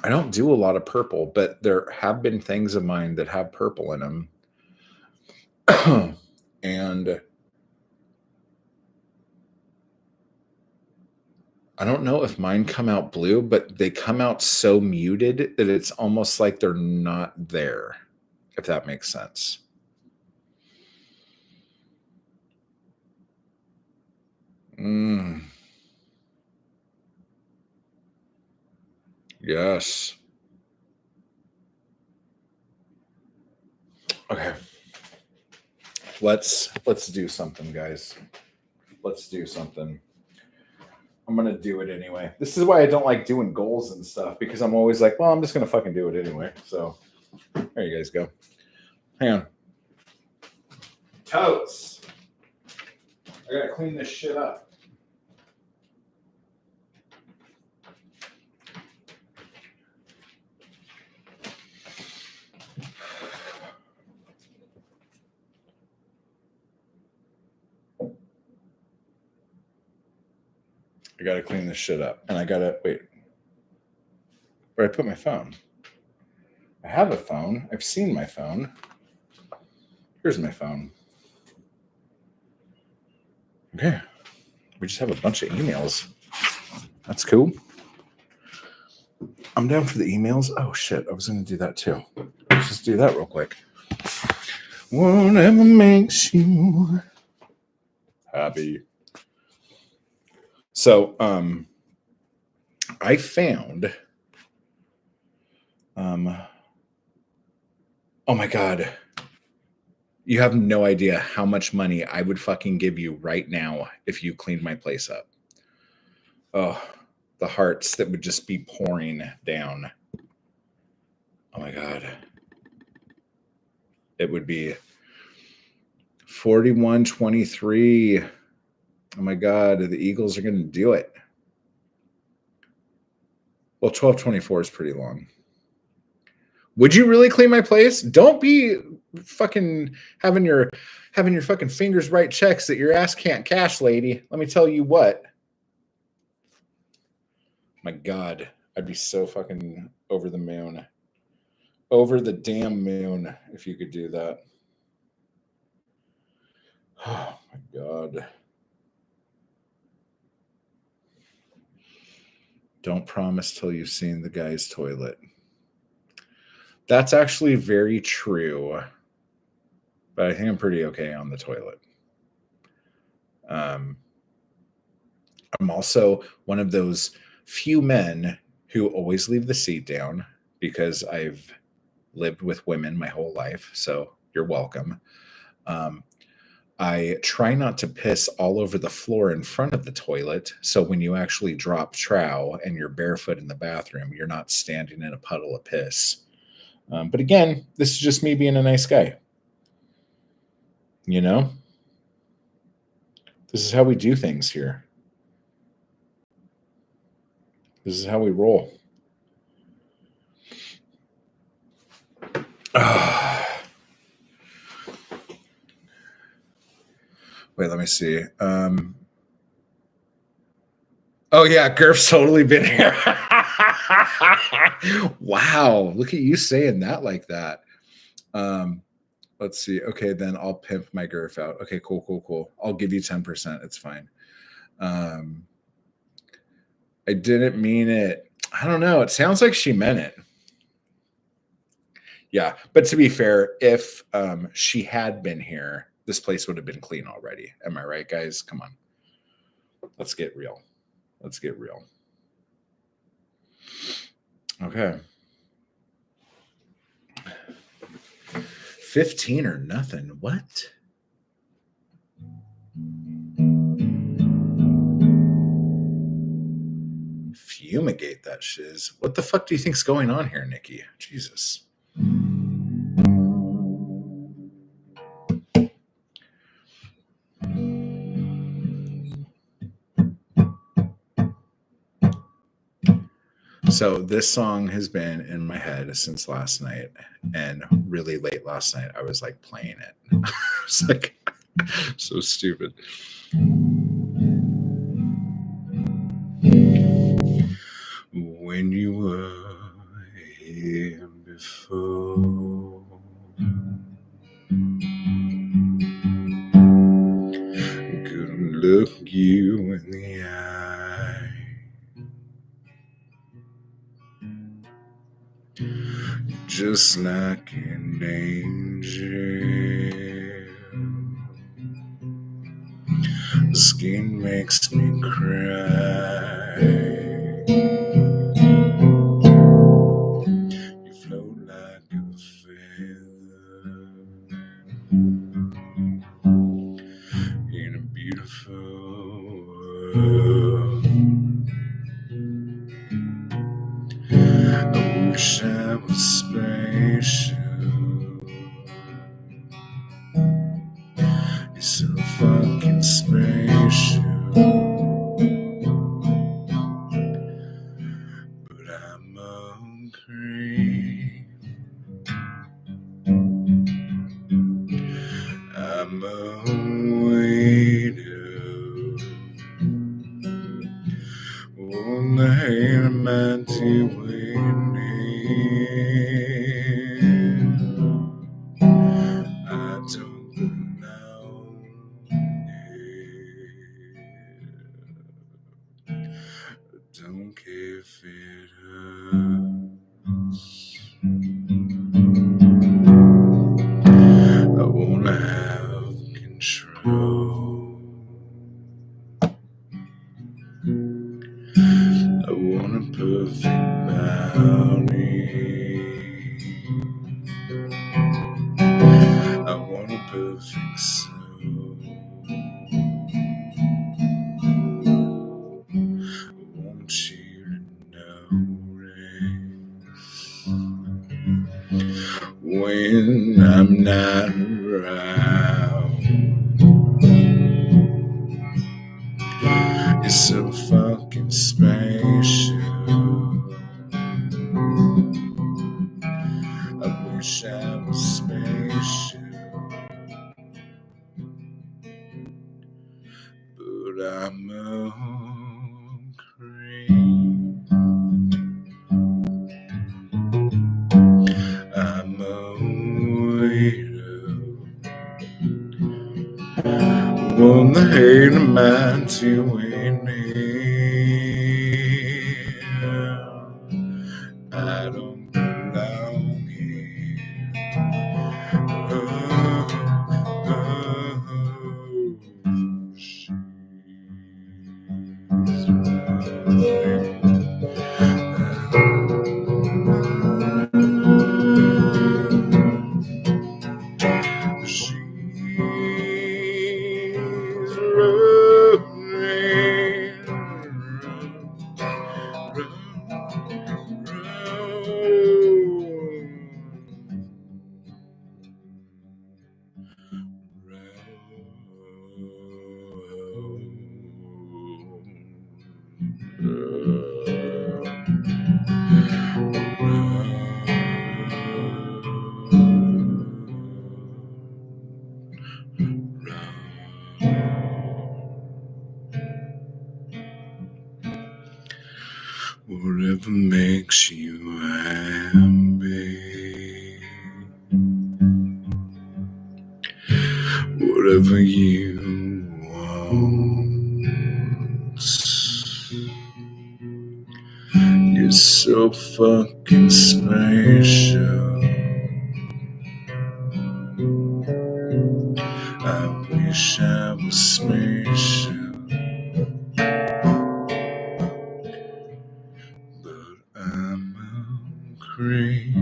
[SPEAKER 2] I don't do a lot of purple, but there have been things of mine that have purple in them. And I don't know if mine come out blue, but they come out so muted that it's almost like they're not there, if that makes sense. Yes. Okay. Let's do something, guys. Let's do something. I'm going to do it anyway. This is why I don't like doing goals and stuff, because I'm always like, well, I'm just going to fucking do it anyway. So there you guys go. Hang on. Totes. I got to clean this shit up. I got to clean this shit up. And I got to, wait. Where'd I put my phone? I have a phone. I've seen my phone. Here's my phone. Okay. We just have a bunch of emails. That's cool. I'm down for the emails. Oh, shit. I was going to do that too. Let's just do that real quick. Whatever makes you happy. So, I found, oh my God. You have no idea how much money I would fucking give you right now if you cleaned my place up. Oh, the hearts that would just be pouring down. Oh my God. It would be 41-23. Oh my God, the Eagles are going to do it. Well, 12-24 is pretty long. Would you really clean my place? Don't be fucking having your fucking fingers write checks that your ass can't cash, lady. Let me tell you what. My God, I'd be so fucking over the moon. Over the damn moon if you could do that. Oh my God. Don't promise till you've seen the guy's toilet. That's actually very true. But I think I'm pretty okay on the toilet. I'm also one of those few men who always leave the seat down because I've lived with women my whole life. So you're welcome. I try not to piss all over the floor in front of the toilet. So when you actually drop trow and you're barefoot in the bathroom, you're not standing in a puddle of piss. But again, this is just me being a nice guy. You know? This is how we do things here. This is how we roll. Wait, let me see. Oh yeah, Gurf's totally been here. Wow, look at you saying that like that. Let's see. Okay, then I'll pimp my Gurf out. Okay, cool. I'll give you 10%. It's fine. I didn't mean it. I don't know. It sounds like she meant it. Yeah, but to be fair, if she had been here, this place would have been clean already. Am I right, guys? Come on. Let's get real. Okay. 15 or nothing. What? Fumigate that shiz. What the fuck do you think's going on here, Nikki? Jesus. So this song has been in my head since last night, and really late last night I was like playing it. I was like, so stupid. When you were here before, couldn't look you in the eye. Just like an angel, skin makes me cry. You float like a feather in a beautiful world. I wish I was special. You're so fucking special. But I'm a creep. I'm a waiter. On the hair of my waiting. I don't belong here. Don't care if it hurts. I wanna have control. I want a perfect bounty. I want a perfect soul. I want you to notice when I'm not around. You're so fucking special. I wish I was special, but I'm a creep. I'm a waiter. Won the hate of mine to win here. belong here. She's whatever makes you happy, whatever you want. You're so fucking special. I wish I was special, but I'm a creep.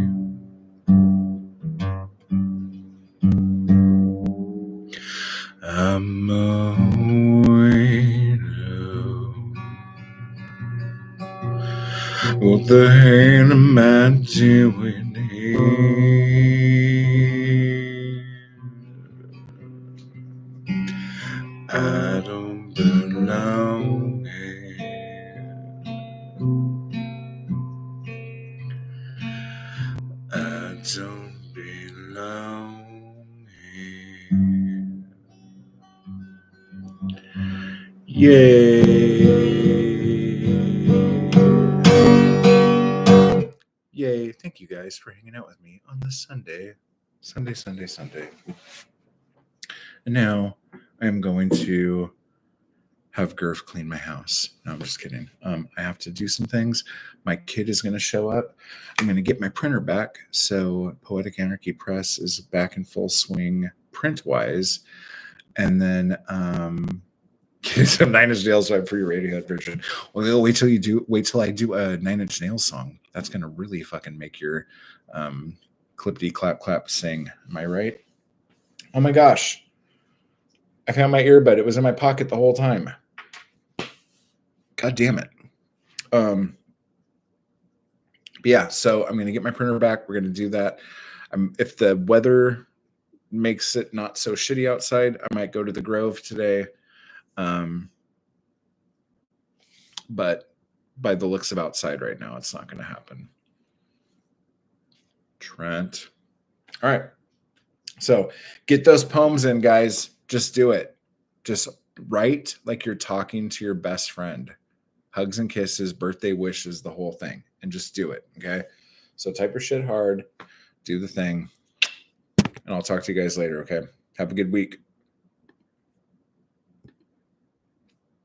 [SPEAKER 2] I'm a widow. What the hell am I doing here? I don't belong here. I don't belong here. Yay. Thank you guys for hanging out with me on this Sunday. Sunday. And now I'm going to have Gurf clean my house. No, I'm just kidding. I have to do some things. My kid is going to show up. I'm going to get my printer back. So Poetic Anarchy Press is back in full swing print-wise. And then get some Nine Inch Nails vibe for your Radiohead version. Well, wait till I do a Nine Inch Nails song. That's going to really fucking make your clippity clap clap sing. Am I right? Oh my gosh. I found my earbud. It was in my pocket the whole time. God damn it. But yeah, so I'm going to get my printer back. We're going to do that. If the weather makes it not so shitty outside, I might go to the Grove today. But by the looks of outside right now, it's not going to happen. Trent. All right. So get those poems in, guys. Just do it. Just write like you're talking to your best friend. Hugs and kisses, birthday wishes, the whole thing. And just do it. Okay. So type your shit hard. Do the thing. And I'll talk to you guys later. Okay. Have a good week.